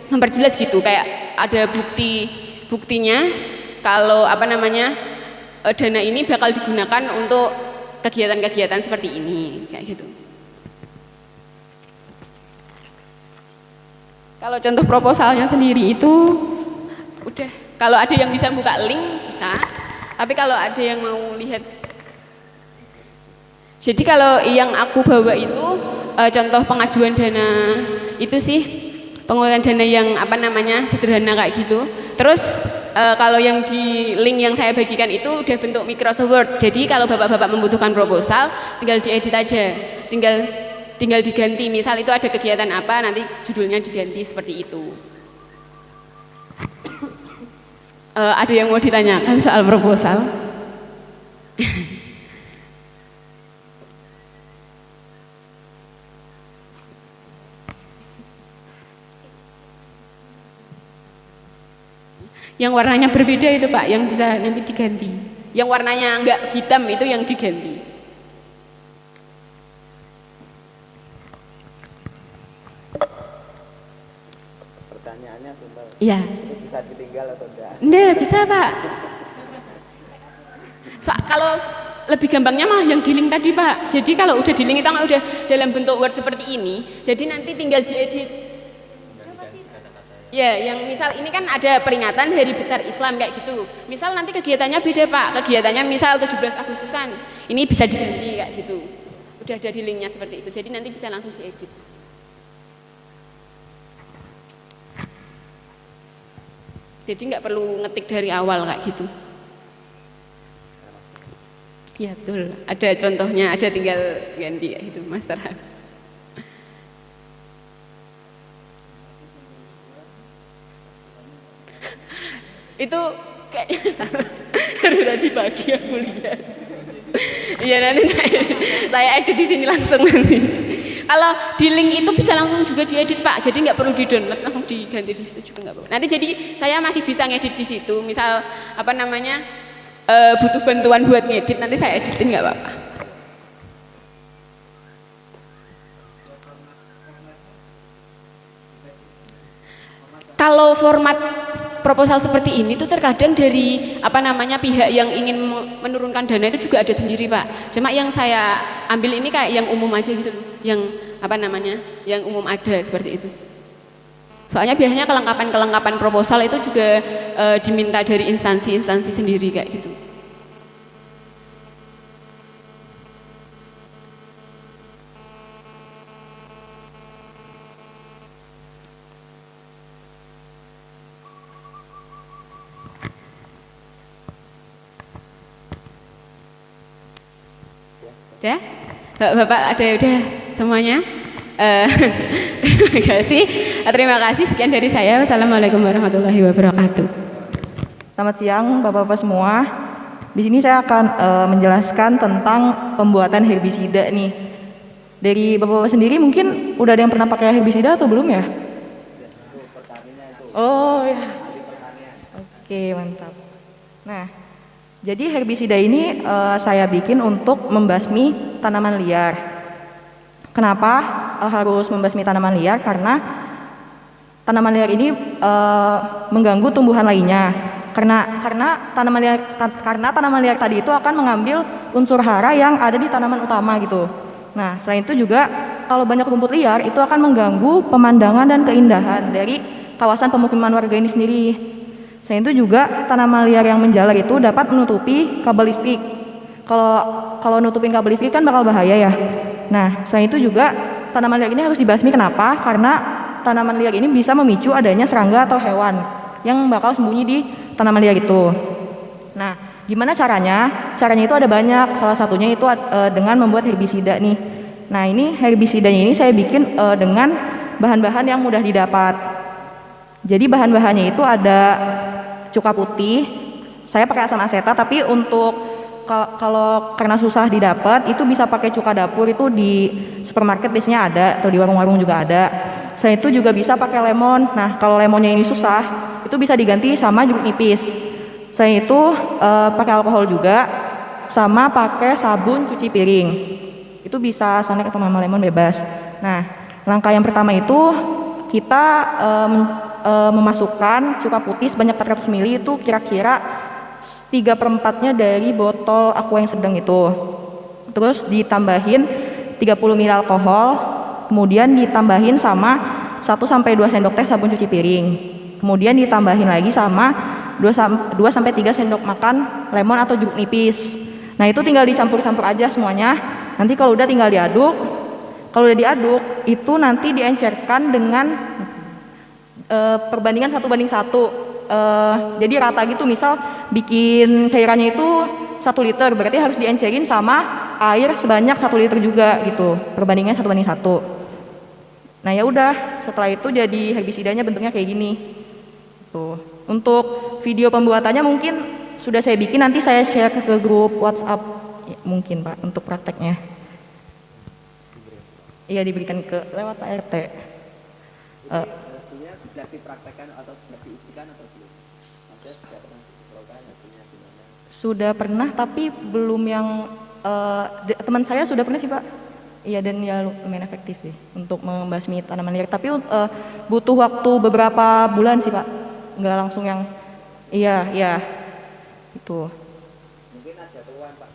memperjelas gitu, kayak ada buktinya kalau apa namanya dana ini bakal digunakan untuk kegiatan-kegiatan seperti ini kayak gitu. Kalau contoh proposalnya sendiri itu udah, kalau ada yang bisa buka link bisa, tapi kalau ada yang mau lihat, jadi kalau yang aku bawa itu contoh pengajuan dana itu sih pengeluaran dana yang apa namanya sederhana kayak gitu. Terus kalau yang di link yang saya bagikan itu udah bentuk Microsoft Word. Jadi kalau bapak-bapak membutuhkan proposal tinggal diedit aja, tinggal diganti. Misal itu ada kegiatan apa, nanti judulnya diganti seperti itu. Ada yang mau ditanyakan soal proposal? Yang warnanya berbeda itu Pak, yang bisa nanti diganti. Yang warnanya enggak hitam itu yang diganti. Pertanyaannya simpel. Iya. Itu bisa ditinggal atau enggak? Enggak, bisa Pak. Kalau lebih gampangnya mah yang di link tadi Pak. Jadi kalau udah di link itu udah dalam bentuk Word seperti ini, jadi nanti tinggal diedit. Ya, yang misal ini kan ada peringatan Hari Besar Islam kayak gitu. Misal nanti kegiatannya beda Pak, kegiatannya misal 17 Agustusan, ini bisa diganti kayak gitu. Udah ada di linknya seperti itu, jadi nanti bisa langsung diedit. Jadi nggak perlu ngetik dari awal kayak gitu. Ya betul, ada contohnya, ada tinggal ganti kayak gitu Mas Tarhan. Itu kayaknya sama dari tadi pagi aku lihat. Iya nanti saya edit di sini langsung nanti. Kalau di link itu bisa langsung juga diedit Pak, jadi nggak perlu di-download, langsung diganti di situ juga nggak apa-apa. Nanti jadi saya masih bisa ngedit di situ. Misal apa namanya butuh bantuan buat ngedit, nanti saya editin nggak apa-apa. Kalau format proposal seperti ini tuh terkadang dari pihak yang ingin menurunkan dana itu juga ada sendiri Pak. Cuma yang saya ambil ini kayak yang umum aja gitu, yang yang umum ada seperti itu. Soalnya biasanya kelengkapan proposal itu juga diminta dari instansi-instansi sendiri kayak gitu. Udah? Bapak ada udah semuanya? Terima kasih. Sekian dari saya. Wassalamualaikum warahmatullahi wabarakatuh. Selamat siang Bapak-bapak semua. Di sini saya akan menjelaskan tentang pembuatan herbisida nih. Dari Bapak-bapak sendiri mungkin udah ada yang pernah pakai herbisida atau belum ya? Oh ya. Oke, mantap. Nah, jadi herbisida ini saya bikin untuk membasmi tanaman liar. Kenapa harus membasmi tanaman liar? Karena tanaman liar ini mengganggu tumbuhan lainnya. Karena tanaman liar tadi itu akan mengambil unsur hara yang ada di tanaman utama gitu. Nah, selain itu juga kalau banyak rumput liar itu akan mengganggu pemandangan dan keindahan dari kawasan pemukiman warga ini sendiri. Selain itu juga tanaman liar yang menjalar itu dapat menutupi kabel listrik. Kalau nutupin kabel listrik kan bakal bahaya ya. Nah, selain itu juga tanaman liar ini harus dibasmi. Kenapa? Karena tanaman liar ini bisa memicu adanya serangga atau hewan yang bakal sembunyi di tanaman liar itu. Nah, gimana caranya? Caranya itu ada banyak. Salah satunya itu dengan membuat herbisida nih. Nah, ini herbisidanya ini saya bikin dengan bahan-bahan yang mudah didapat. Jadi bahan-bahannya itu ada cuka putih, saya pakai asam asetat, tapi untuk kalau karena susah didapat itu bisa pakai cuka dapur, itu di supermarket biasanya ada atau di warung-warung juga ada. Selain itu juga bisa pakai lemon. Nah, kalau lemonnya ini susah itu bisa diganti sama jeruk nipis. Selain itu pakai alkohol juga, sama pakai sabun cuci piring. Itu bisa sanek atau mama lemon bebas. Nah, langkah yang pertama itu kita memasukkan cuka putih sebanyak 400 ml, itu kira-kira 3/4-nya dari botol aqua yang sedang itu. Terus ditambahin 30 ml alkohol, kemudian ditambahin sama 1-2 sendok teh sabun cuci piring. Kemudian ditambahin lagi sama 2-3 sendok makan lemon atau jeruk nipis. Nah, itu tinggal dicampur-campur aja semuanya. Nanti kalau udah tinggal diaduk. Kalau udah diaduk, itu nanti diencerkan dengan perbandingan 1:1. Jadi rata gitu, misal bikin cairannya itu 1 liter, berarti harus diencerin sama air sebanyak 1 liter juga gitu, perbandingan 1:1. Nah, ya udah, setelah itu jadi herbisidanya bentuknya kayak gini tuh. Untuk video pembuatannya mungkin sudah saya bikin, nanti saya share ke grup WhatsApp ya, mungkin Pak, untuk prakteknya. Iya, diberikan lewat Pak RT. Sudah dipraktekkan atau sudah diujikan atau belum? Sudah pernah, tapi belum yang teman saya sudah pernah sih Pak. Iya, dan ya lumayan efektif sih untuk membasmi tanaman liar. Tapi butuh waktu beberapa bulan sih Pak. Nggak langsung yang iya itu. Mungkin ada keluhan Pak.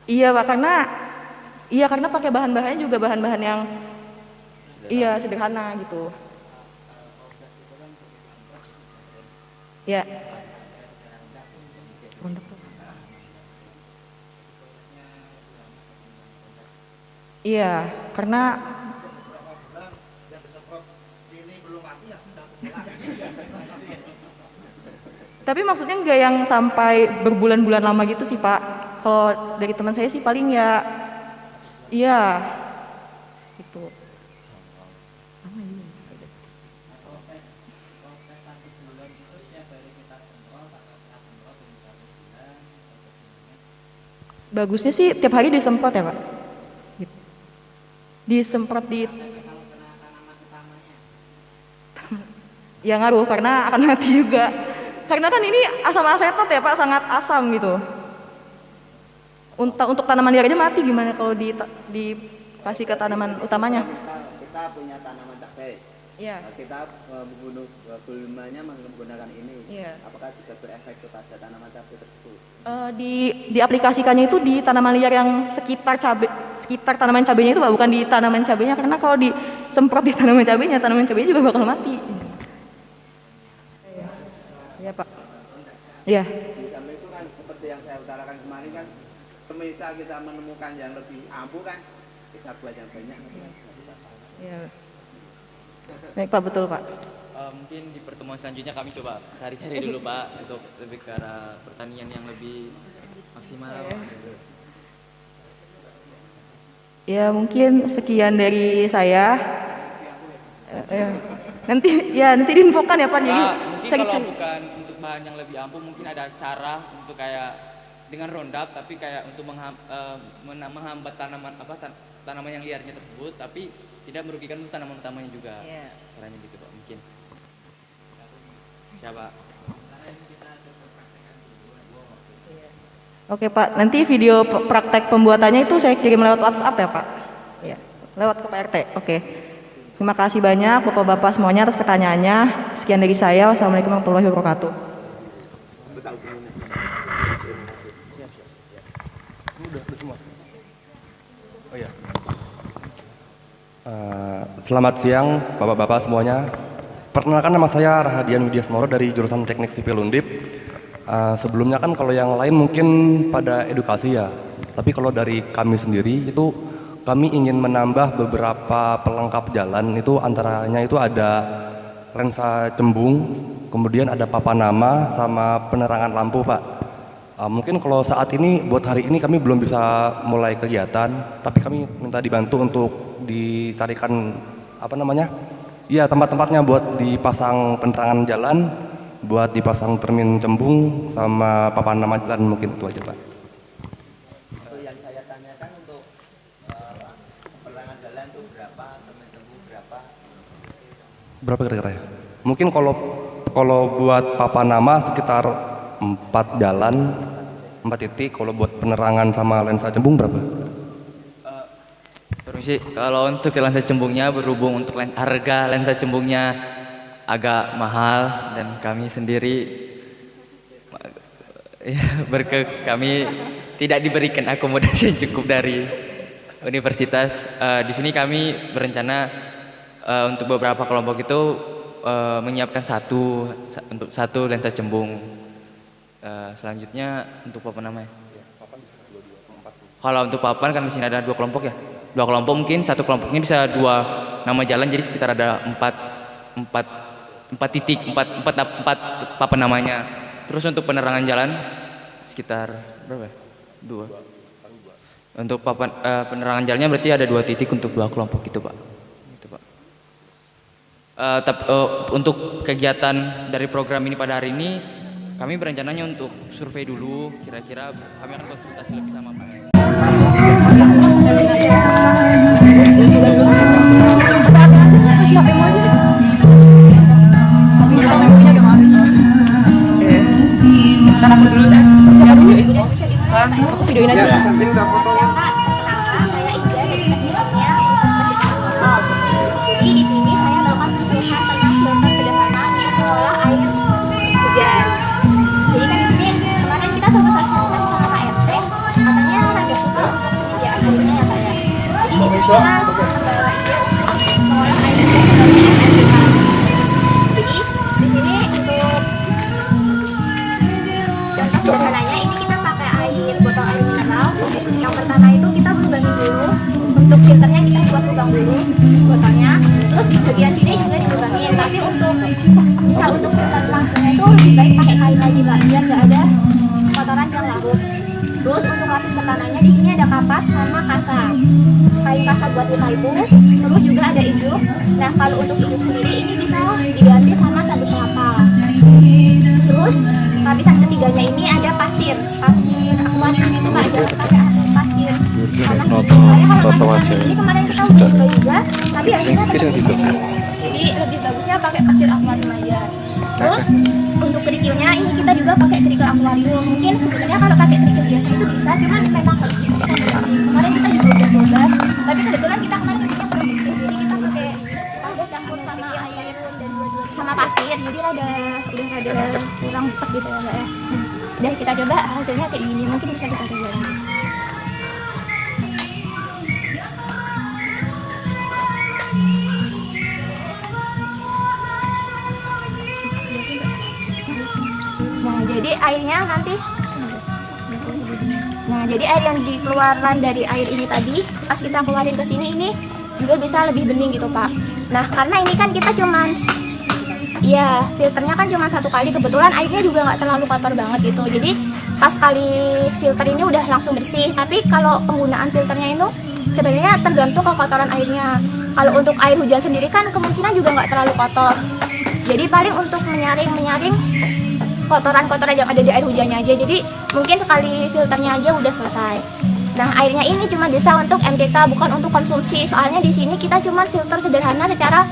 Iya Pak, karena pakai bahan-bahannya juga bahan-bahan yang sederhana gitu. Ya. Iya, karena tapi maksudnya nggak yang sampai berbulan-bulan lama gitu sih Pak. Kalau dari teman saya sih paling iya gitu. Bagusnya sih tiap hari disemprot ya Pak. Gitu. Disemprot di ya ngaruh karena akan mati juga. Karena kan ini asam asetat ya Pak, sangat asam gitu. Untuk tanaman liar aja mati, gimana kalau di kasih ke tanaman utamanya. Misal kita punya tanaman cabai, Iya. kita membunuh gulmanya menggunakan ini. Iya. Apakah juga berefek kepada tanaman cabai tersebut? Diaplikasikannya itu di tanaman liar yang sekitar tanaman cabainya itu Pak, bukan di tanaman cabainya, karena kalau disemprot di tanaman cabainya juga bakal mati. Iya Pak. Iya. Di samping itu kan seperti yang saya utarakan kemarin kan, semisal kita menemukan yang lebih ampuh kan, kita buat yang banyak. Iya. Baik Pak, betul Pak. Mungkin di pertemuan selanjutnya kami coba cari-cari dulu Pak untuk lebih ke arah pertanian yang lebih maksimal. Ya mungkin sekian dari saya. Nanti diinfokan ya Pak. Jadi Mungkin kalau bukan untuk bahan yang lebih ampuh, mungkin ada cara untuk kayak dengan roundup, tapi kayak untuk menghambat tanaman yang liarnya tersebut, tapi tidak merugikan tanaman utamanya juga. Caranya gitu Pak, mungkin. Siapa? Oke Pak, nanti video praktek pembuatannya itu saya kirim lewat WhatsApp ya Pak? Iya, lewat ke PRT. Oke. Terima kasih banyak Bapak-Bapak semuanya atas pertanyaannya. Sekian dari saya. Wassalamualaikum warahmatullahi wabarakatuh. Selamat siang Bapak-Bapak semuanya. Perkenalkan, nama saya Rahadian Widyasmoro dari jurusan Teknik Sipil Undip. Sebelumnya kan kalau yang lain mungkin pada edukasi ya, tapi kalau dari kami sendiri itu kami ingin menambah beberapa pelengkap jalan, itu antaranya itu ada lensa cembung, kemudian ada papan nama sama penerangan lampu Pak. Mungkin kalau saat ini buat hari ini kami belum bisa mulai kegiatan, tapi kami minta dibantu untuk dicarikan iya tempat-tempatnya buat dipasang penerangan jalan, buat dipasang termin cembung sama papan nama jalan, mungkin itu aja Pak. Untuk yang saya tanyakan untuk penerangan jalan itu berapa, termin cembung berapa? Berapa kira-kira ya? Mungkin kalau buat papan nama sekitar 4 jalan, 4 titik. Kalau buat penerangan sama lensa cembung berapa? Permisi, kalau untuk lensa cembungnya berhubung untuk harga lensa cembungnya agak mahal dan kami sendiri kami tidak diberikan akomodasi yang cukup dari universitas. Di sini kami berencana untuk beberapa kelompok itu menyiapkan satu lensa cembung. Selanjutnya untuk papan namanya. Kalau untuk papan kan di sini ada 2 kelompok ya. 2 kelompok, mungkin satu kelompoknya bisa 2 nama jalan, jadi sekitar ada 4 titik, 4 papan namanya. Terus untuk penerangan jalan sekitar berapa ya? 2. Untuk papan penerangan jalannya berarti ada 2 titik untuk 2 kelompok gitu Pak. Gitu, Pak. Untuk kegiatan dari program ini pada hari ini, kami berencananya untuk survei dulu, kira-kira kami akan konsultasi lebih sama Pak. Videoin aja. Jadi di sini saya melakukan penjelasan tentang filter sederhana untuk mengolah air hujan. Jadi kan di sini kemarin kita sosialisasi sama Pak RT, katanya ada juga penyediaan airnya ya Pak ya. Jadi di sini kita mengolah air hujan sebagai NPK. Jadi di sini untuk contoh sederhananya ini kita pakai air botol air mineral. Yang pertama itu kita lubangin dulu. Untuk filternya kita buat lubang dulu botolnya. Terus di bagian sini juga dilubangin. Tapi untuk misal untuk filter langsungnya itu lebih baik pakai kain lagi Pak, biar nggak ada kotoran yang larut. Terus untuk lapis pertamanya di sini ada kapas sama kasa. Kain kasa buat luka itu. Terus juga ada induk. Nah kalau untuk induk sendiri ini bisa diganti sama sabut kelapa. Terus lapisan ketiganya ini ada pasir akuarium itu Pak, jangan pakai pasir tanah. Soalnya kalau pasir ini kemarin kita udah juga, tapi hasilnya tetap jadi lebih bagusnya pakai pasir akuarium aja. Terus untuk kerikilnya ini kita juga pakai kerikil akuarium. Mungkin sebenarnya kalau pakai kerikil biasa itu bisa, cuman memang harus diperiksa dulu. Kemarin kita juga udah coba, tapi kebetulan kita kemarin kerikilnya sudah bersih, jadi kita pakai pasir campur sama air sama pasir, jadi udah ada kurang cepet gitu ya Mbak ya. Udah kita coba hasilnya kayak gini, mungkin bisa kita coba. Jadi air yang dikeluaran dari air ini tadi, pas kita keluarin ke sini ini juga bisa lebih bening gitu Pak. Nah karena ini kan kita cuman, ya filternya kan cuma 1 kali, kebetulan airnya juga nggak terlalu kotor banget gitu. Jadi pas kali filter ini udah langsung bersih. Tapi kalau penggunaan filternya itu sebenarnya tergantung kekotoran airnya. Kalau untuk air hujan sendiri kan kemungkinan juga nggak terlalu kotor. Jadi paling untuk menyaring kotoran-kotoran yang ada di air hujannya aja. Jadi mungkin sekali filternya aja udah selesai. Nah airnya ini cuma bisa untuk MCK, bukan untuk konsumsi. Soalnya di sini kita cuma filter sederhana secara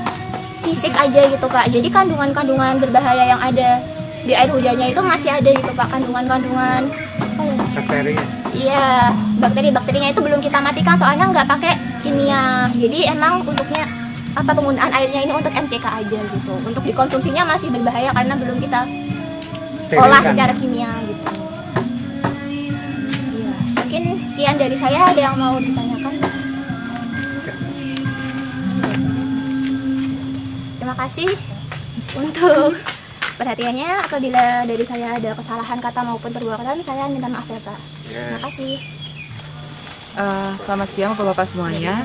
fisik aja gitu Pak. Jadi kandungan-kandungan berbahaya yang ada di air hujannya itu masih ada gitu Pak. Kandungan-kandungan bakteri. Iya, bakteri-bakterinya itu belum kita matikan soalnya nggak pakai kimia. Jadi emang untuknya penggunaan airnya ini untuk MCK aja gitu. Untuk dikonsumsinya masih berbahaya karena belum kita olah secara kimia gitu. Iya, mungkin sekian dari saya. Ada yang mau ditanyakan? Terima kasih untuk perhatiannya. Apabila dari saya ada kesalahan kata maupun perbuatan, saya minta maaf ya Pak. Terima kasih. Selamat siang Bapak-Bapak semuanya.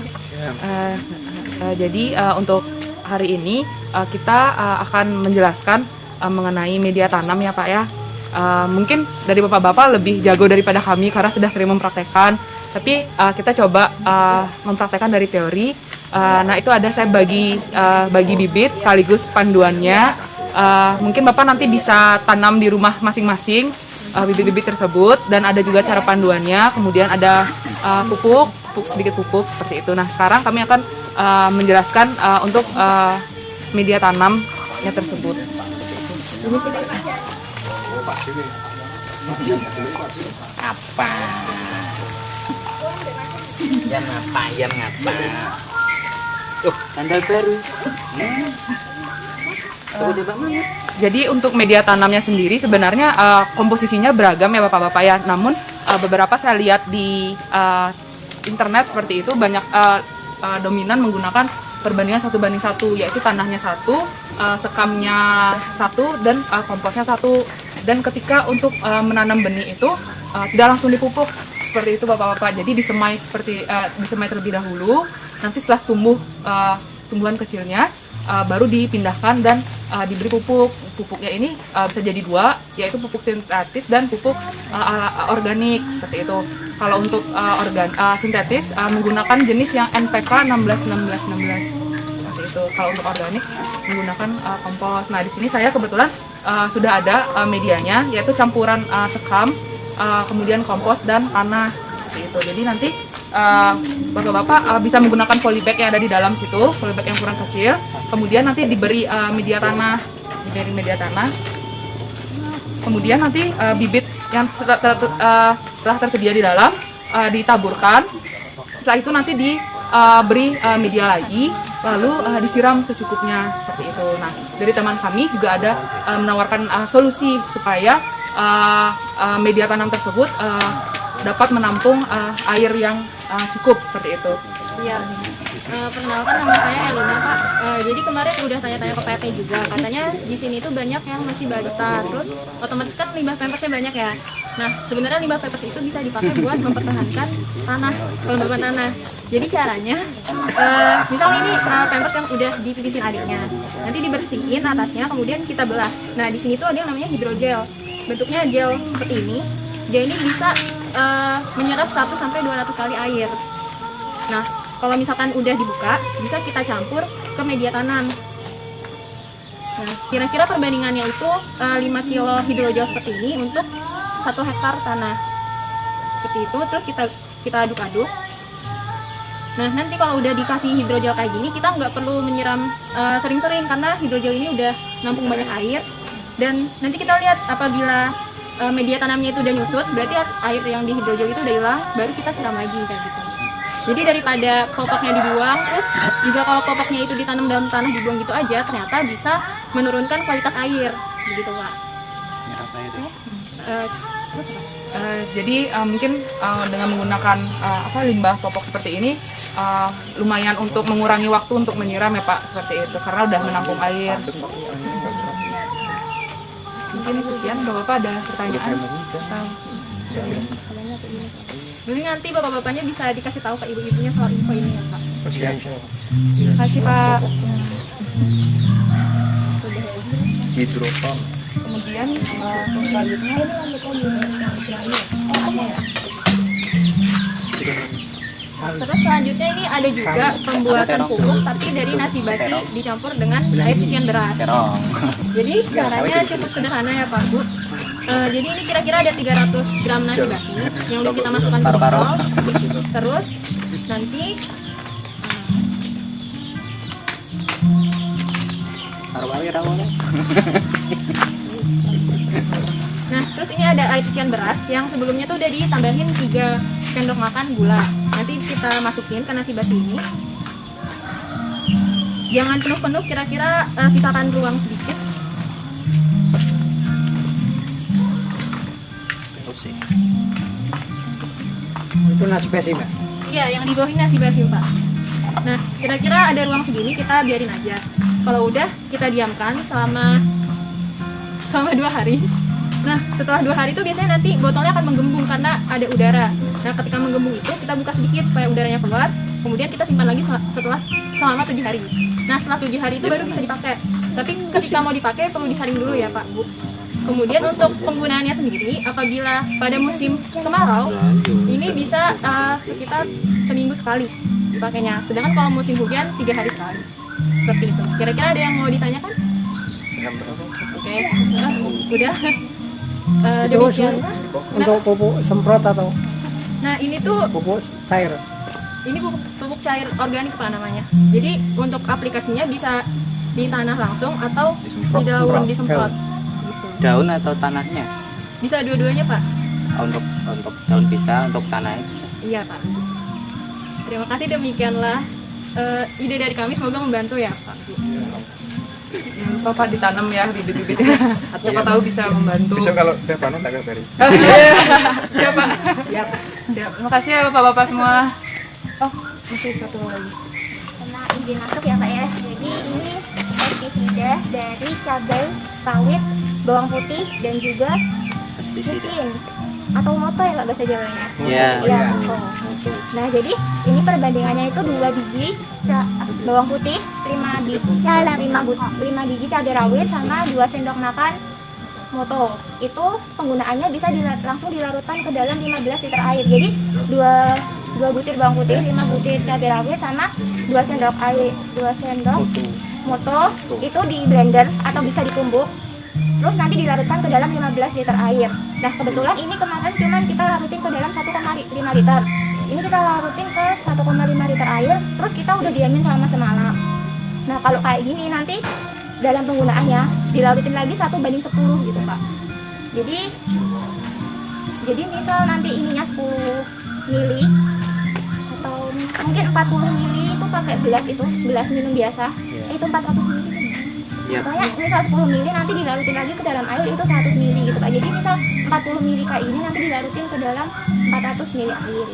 Jadi untuk hari ini kita akan menjelaskan mengenai media tanam ya Pak ya. Mungkin dari Bapak-Bapak lebih jago daripada kami karena sudah sering mempraktekkan. Tapi kita coba mempraktekkan dari teori. Nah itu ada saya bagi bibit sekaligus panduannya. Mungkin Bapak nanti bisa tanam di rumah masing-masing bibit-bibit tersebut, dan ada juga cara panduannya. Kemudian ada sedikit pupuk seperti itu. Nah sekarang kami akan menjelaskan untuk media tanamnya tersebut. Apa? Yang ngapa? Sandal baru. Jadi untuk media tanamnya sendiri sebenarnya komposisinya beragam ya Bapak-Bapak ya. Namun beberapa saya lihat di internet seperti itu banyak dominan menggunakan perbandingan 1:1, yaitu tanahnya 1, sekamnya 1, dan komposnya 1. Dan ketika untuk menanam benih itu tidak langsung dipupuk seperti itu Bapak-Bapak. Jadi disemai terlebih dahulu. Nanti setelah tumbuh tumbuhan kecilnya baru dipindahkan dan diberi pupuk. Pupuknya ini bisa jadi 2, yaitu pupuk sintetis dan pupuk organik seperti itu. Kalau untuk sintetis menggunakan jenis yang NPK 16-16-16 seperti itu. Kalau untuk organik menggunakan kompos. Nah di sini saya kebetulan sudah ada medianya, yaitu campuran sekam, kemudian kompos dan tanah seperti itu. Jadi nanti Bapak-bapak bisa menggunakan polybag yang ada di dalam situ, polybag yang kurang kecil. Kemudian nanti diberi media tanah. Kemudian nanti bibit yang telah tersedia di dalam ditaburkan. Setelah itu nanti diberi media lagi, lalu disiram secukupnya seperti itu. Nah, dari teman kami juga ada menawarkan solusi supaya media tanam tersebut dapat menampung air yang cukup seperti itu. Iya, perkenalkan nama saya Elina Pak. Jadi kemarin udah tanya-tanya ke PT juga, katanya di sini tuh banyak yang masih balita, terus otomatis kan limbah pampersnya banyak ya. Nah sebenarnya limbah pampers itu bisa dipakai buat mempertahankan tanah, kelembaban tanah. Jadi caranya, misal ini pampers yang udah dipipisin adiknya, nanti dibersihin atasnya, kemudian kita belah. Nah di sini tuh ada yang namanya hidrogel, bentuknya gel seperti ini. Dia ini bisa menyerap 100-200 kali air. Nah, kalau misalkan udah dibuka, bisa kita campur ke media tanam. Nah, kira-kira perbandingannya itu 5 kilo hidrogel seperti ini untuk 1 hektar tanah. Seperti itu, terus kita aduk-aduk. Nah, nanti kalau udah dikasih hidrogel kayak gini, kita nggak perlu menyiram sering-sering karena hidrogel ini udah nampung banyak air. Dan nanti kita lihat apabila media tanamnya itu udah nyusut, berarti air yang di hidrogel itu udah hilang, baru kita siram lagi kayak gitu. Jadi daripada popoknya dibuang, terus juga kalau popoknya itu ditanam dalam tanah dibuang gitu aja, ternyata bisa menurunkan kualitas air, begitu Pak. Jadi mungkin dengan menggunakan limbah popok seperti ini lumayan untuk mengurangi waktu untuk menyiram ya Pak, seperti itu, karena udah menampung air. Mungkin sekian, Bapak-Bapak ada pertanyaan? Jadi nanti bapak-bapaknya bisa dikasih tahu ke ibu-ibunya soal info ini ya Pak. Terima kasih Pak. Hidroton. Kemudian selanjutnya terus selanjutnya ini ada juga pembuatan pupuk tapi dari nasi basi dicampur dengan air cucian beras. Jadi caranya cukup sederhana ya Pak Bu. Jadi ini kira-kira ada 300 gram nasi basi yang udah kita masukkan ke botol. Terus nanti nah, terus ini ada air cucian beras yang sebelumnya tuh udah ditambahin 3 sendok makan gula. Nanti kita masukin ke nasi basi ini. Jangan penuh-penuh, kira-kira sisakan ruang sedikit. Itu nasi basi Mbak? Iya, yang di bawah ini nasi basi Pak. Nah, kira-kira ada ruang segini, kita biarin aja. Kalau udah, kita diamkan selama 2 hari. Nah, setelah 2 hari itu biasanya nanti botolnya akan menggembung karena ada udara. Nah, ketika menggembung itu kita buka sedikit supaya udaranya keluar. Kemudian kita simpan lagi selama 7 hari. Nah, setelah 7 hari itu baru bisa dipakai. Tapi ketika mau dipakai perlu disaring dulu ya Pak Bu. Kemudian untuk penggunaannya sendiri, apabila pada musim kemarau, ini bisa sekitar seminggu sekali dipakainya. Sedangkan kalau musim hujan 3 hari sekali. Seperti itu. Kira-kira ada yang mau ditanyakan? Oke, udah. Demikian. Untuk pupuk semprot atau? Nah, ini tuh pupuk cair. Ini pupuk cair organik Pak namanya. Jadi untuk aplikasinya bisa di tanah langsung atau di daun disemprot. Daun atau tanahnya? Bisa dua-duanya Pak. Untuk daun bisa, untuk tanahnya bisa. Iya Pak. Terima kasih, demikianlah ide dari kami, semoga membantu ya Pak. Jangan lupa Pak ditanam ya bibit-bibitnya. Siapa tahu bisa membantu. Besok kalau udah panen agak dari. Siap Pak. Siap. Terima kasih ya Bapak-bapak semua. Oh, masih satu lagi. Karena izin masuk ya Pak ya. Jadi ini pestisida dari cabai rawit, bawang putih dan juga micin atau moto ya Pak bahasa Jawanya. Iya. Ya, nah jadi ini perbandingannya itu 2 biji bawang putih, 5 biji cabai rawit sama 2 sendok makan moto. Itu penggunaannya bisa langsung dilarutkan ke dalam 15 liter air. Jadi 2 butir bawang putih, 5 butir cabai rawit sama 2 sendok air, 2 sendok moto itu di blender atau bisa ditumbuk. Terus nanti dilarutkan ke dalam 15 liter air. Nah, kebetulan ini kemarin cuman kita larutin ke dalam 1,5 liter. Ini kita larutin ke 1,5 liter air, terus kita udah diamin selama semalam. Nah, kalau kayak gini nanti dalam penggunaannya dilarutin lagi 1:10 gitu, Pak. Jadi misal nanti ininya 10 mili atau mungkin 40 mili itu pakai gelas minum biasa. Itu 400 mili. Pokoknya misal 10 mili nanti dilarutin lagi ke dalam air itu 100 mili gitu Pak. Jadi misal 40 mili kayak ini nanti dilarutin ke dalam 400 mili air.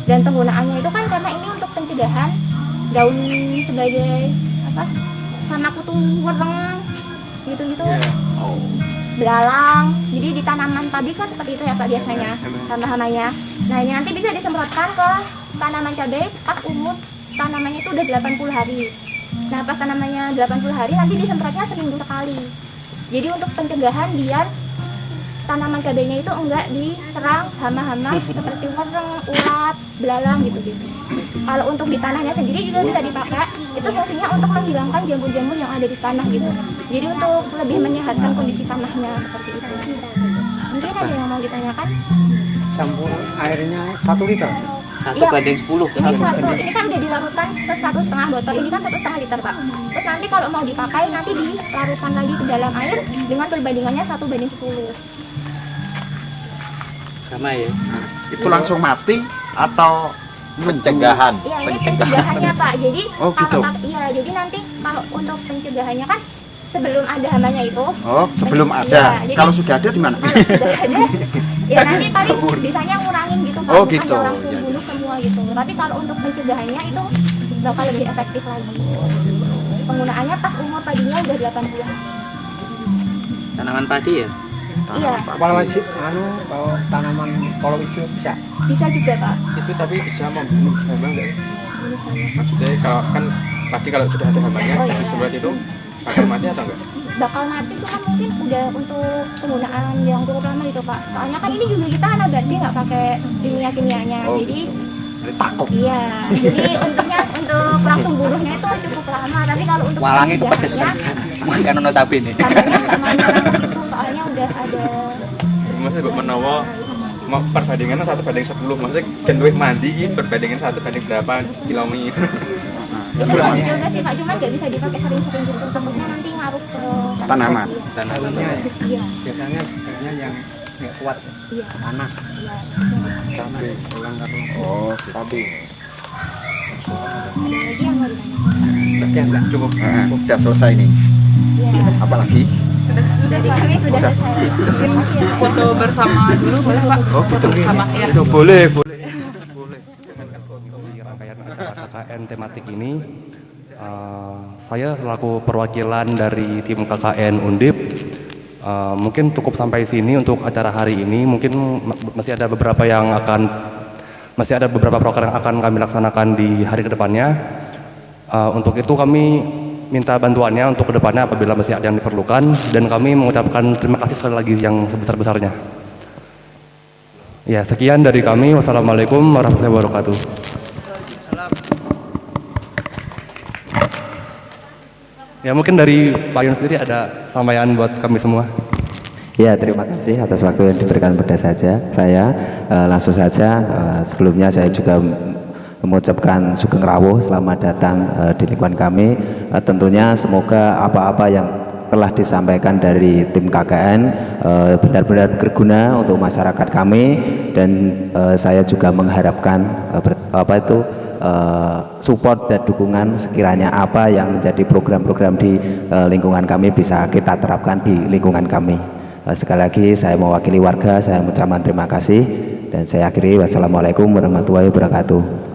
Dan penggunaannya itu kan karena ini untuk pencegahan daun sebagai apa? Sama kutu wereng gitu-gitu. Belalang. Jadi di tanaman padi kan seperti itu ya Pak biasanya hama-hamanya. Nah, ini nanti bisa disemprotkan ke tanaman cabai pas umur tanamannya itu udah 80 hari. Nah, pas tanamannya 80 hari nanti disemprotnya seminggu sekali. Jadi untuk pencegahan biar tanaman cabainya itu enggak diserang hama-hama seperti wereng, ulat, belalang gitu-gitu. Kalau untuk di tanahnya sendiri juga bisa dipakai. Itu fungsinya untuk menghilangkan jamur-jamur yang ada di tanah gitu. Jadi untuk lebih menyehatkan kondisi tanahnya seperti itu. Mungkin ada yang mau ditanyakan? Campur airnya 1 liter. 1 banding 10. Ini kan udah dilarutkan ke 1,5 botol. Ini kan 1,5 liter Pak. Terus nanti kalau mau dipakai nanti dilarutkan lagi ke dalam air dengan perbandingannya 1 banding 10. Sama ya. Itu langsung mati atau pencegahan? Iya, ini pencegahannya Pak. Jadi Oh, gitu. Iya, jadi nanti kalau untuk pencegahannya kan sebelum ada hamanya itu. Oh, sebelum ada. Jadi, kalau sudah ada di mana? Kalau sudah ada, ya nanti paling bisanya ngurangin gitu Pak. Oh, Bukan gitu. yang langsung bunuh semua gitu. Tapi kalau untuk pencegahannya itu bakal lebih efektif lagi. Penggunaannya pas umur padinya udah 8 bulan. Tanaman padi ya? Iya. Palawiji, kalau tanaman palawiji bisa. Bisa juga Pak. Itu tapi bisa membunuh hama nggak? Maksudnya kalau kan tadi kalau sudah ada hamanya Oh, iya. disemprot itu bakal mati atau enggak? Bakal mati tuh kan mungkin udah untuk penggunaan yang cukup lama itu Pak. Soalnya kan ini juga kita anak ganti nggak pakai kimia-kimianya. Oh, jadi takut. iya. Jadi untuk langsung bunuhnya itu cukup lama. Tapi kalau untuk Walangnya kepedesan. Makan ono sapi ini. itu soalnya udah ada. Maksudnya buat menawa mau perbandingannya 1 banding 10, maksudnya kan duit mandi gitu perbandingan 1 banding berapa kilometer. Itu juga sih Pak, cuma nggak bisa dipakai sering-sering gitu. Takutnya nanti ngaruh ke Tanaman. Iya. Biasanya kayaknya yang nggak kuat, Iya. panas. Iya. Oh, tapi Ada lagi yang mau ditanyakan? Bagian enggak cukup. Sudah selesai nih. Iya. Apalagi? Dari kami sudah selesai. Terima kasih ya. Foto bersama dulu boleh Pak? Oh, gitu. Sama ya. Itu boleh. Di rangkaian acara KKN tematik ini, saya selaku perwakilan dari tim KKN Undip, mungkin cukup sampai sini untuk acara hari ini. Mungkin masih ada beberapa program yang akan kami laksanakan di hari kedepannya. Untuk itu kami minta bantuannya untuk kedepannya apabila masih ada yang diperlukan, dan kami mengucapkan terima kasih sekali lagi yang sebesar-besarnya. Ya, sekian dari kami. Wassalamualaikum warahmatullahi wabarakatuh. Ya, mungkin dari Pak Yun sendiri ada sampaian buat kami semua. Ya, terima kasih atas waktu yang diberikan pada saya. Langsung saja, sebelumnya saya juga mengucapkan sugeng rawuh, selamat datang di lingkungan kami. Tentunya semoga apa-apa yang telah disampaikan dari tim KKN benar-benar berguna untuk masyarakat kami, dan saya juga mengharapkan support dan dukungan sekiranya apa yang menjadi program-program di lingkungan kami bisa kita terapkan di lingkungan kami. Sekali lagi saya mewakili warga, saya mengucapkan terima kasih, dan saya akhiri. Wassalamualaikum warahmatullahi wabarakatuh.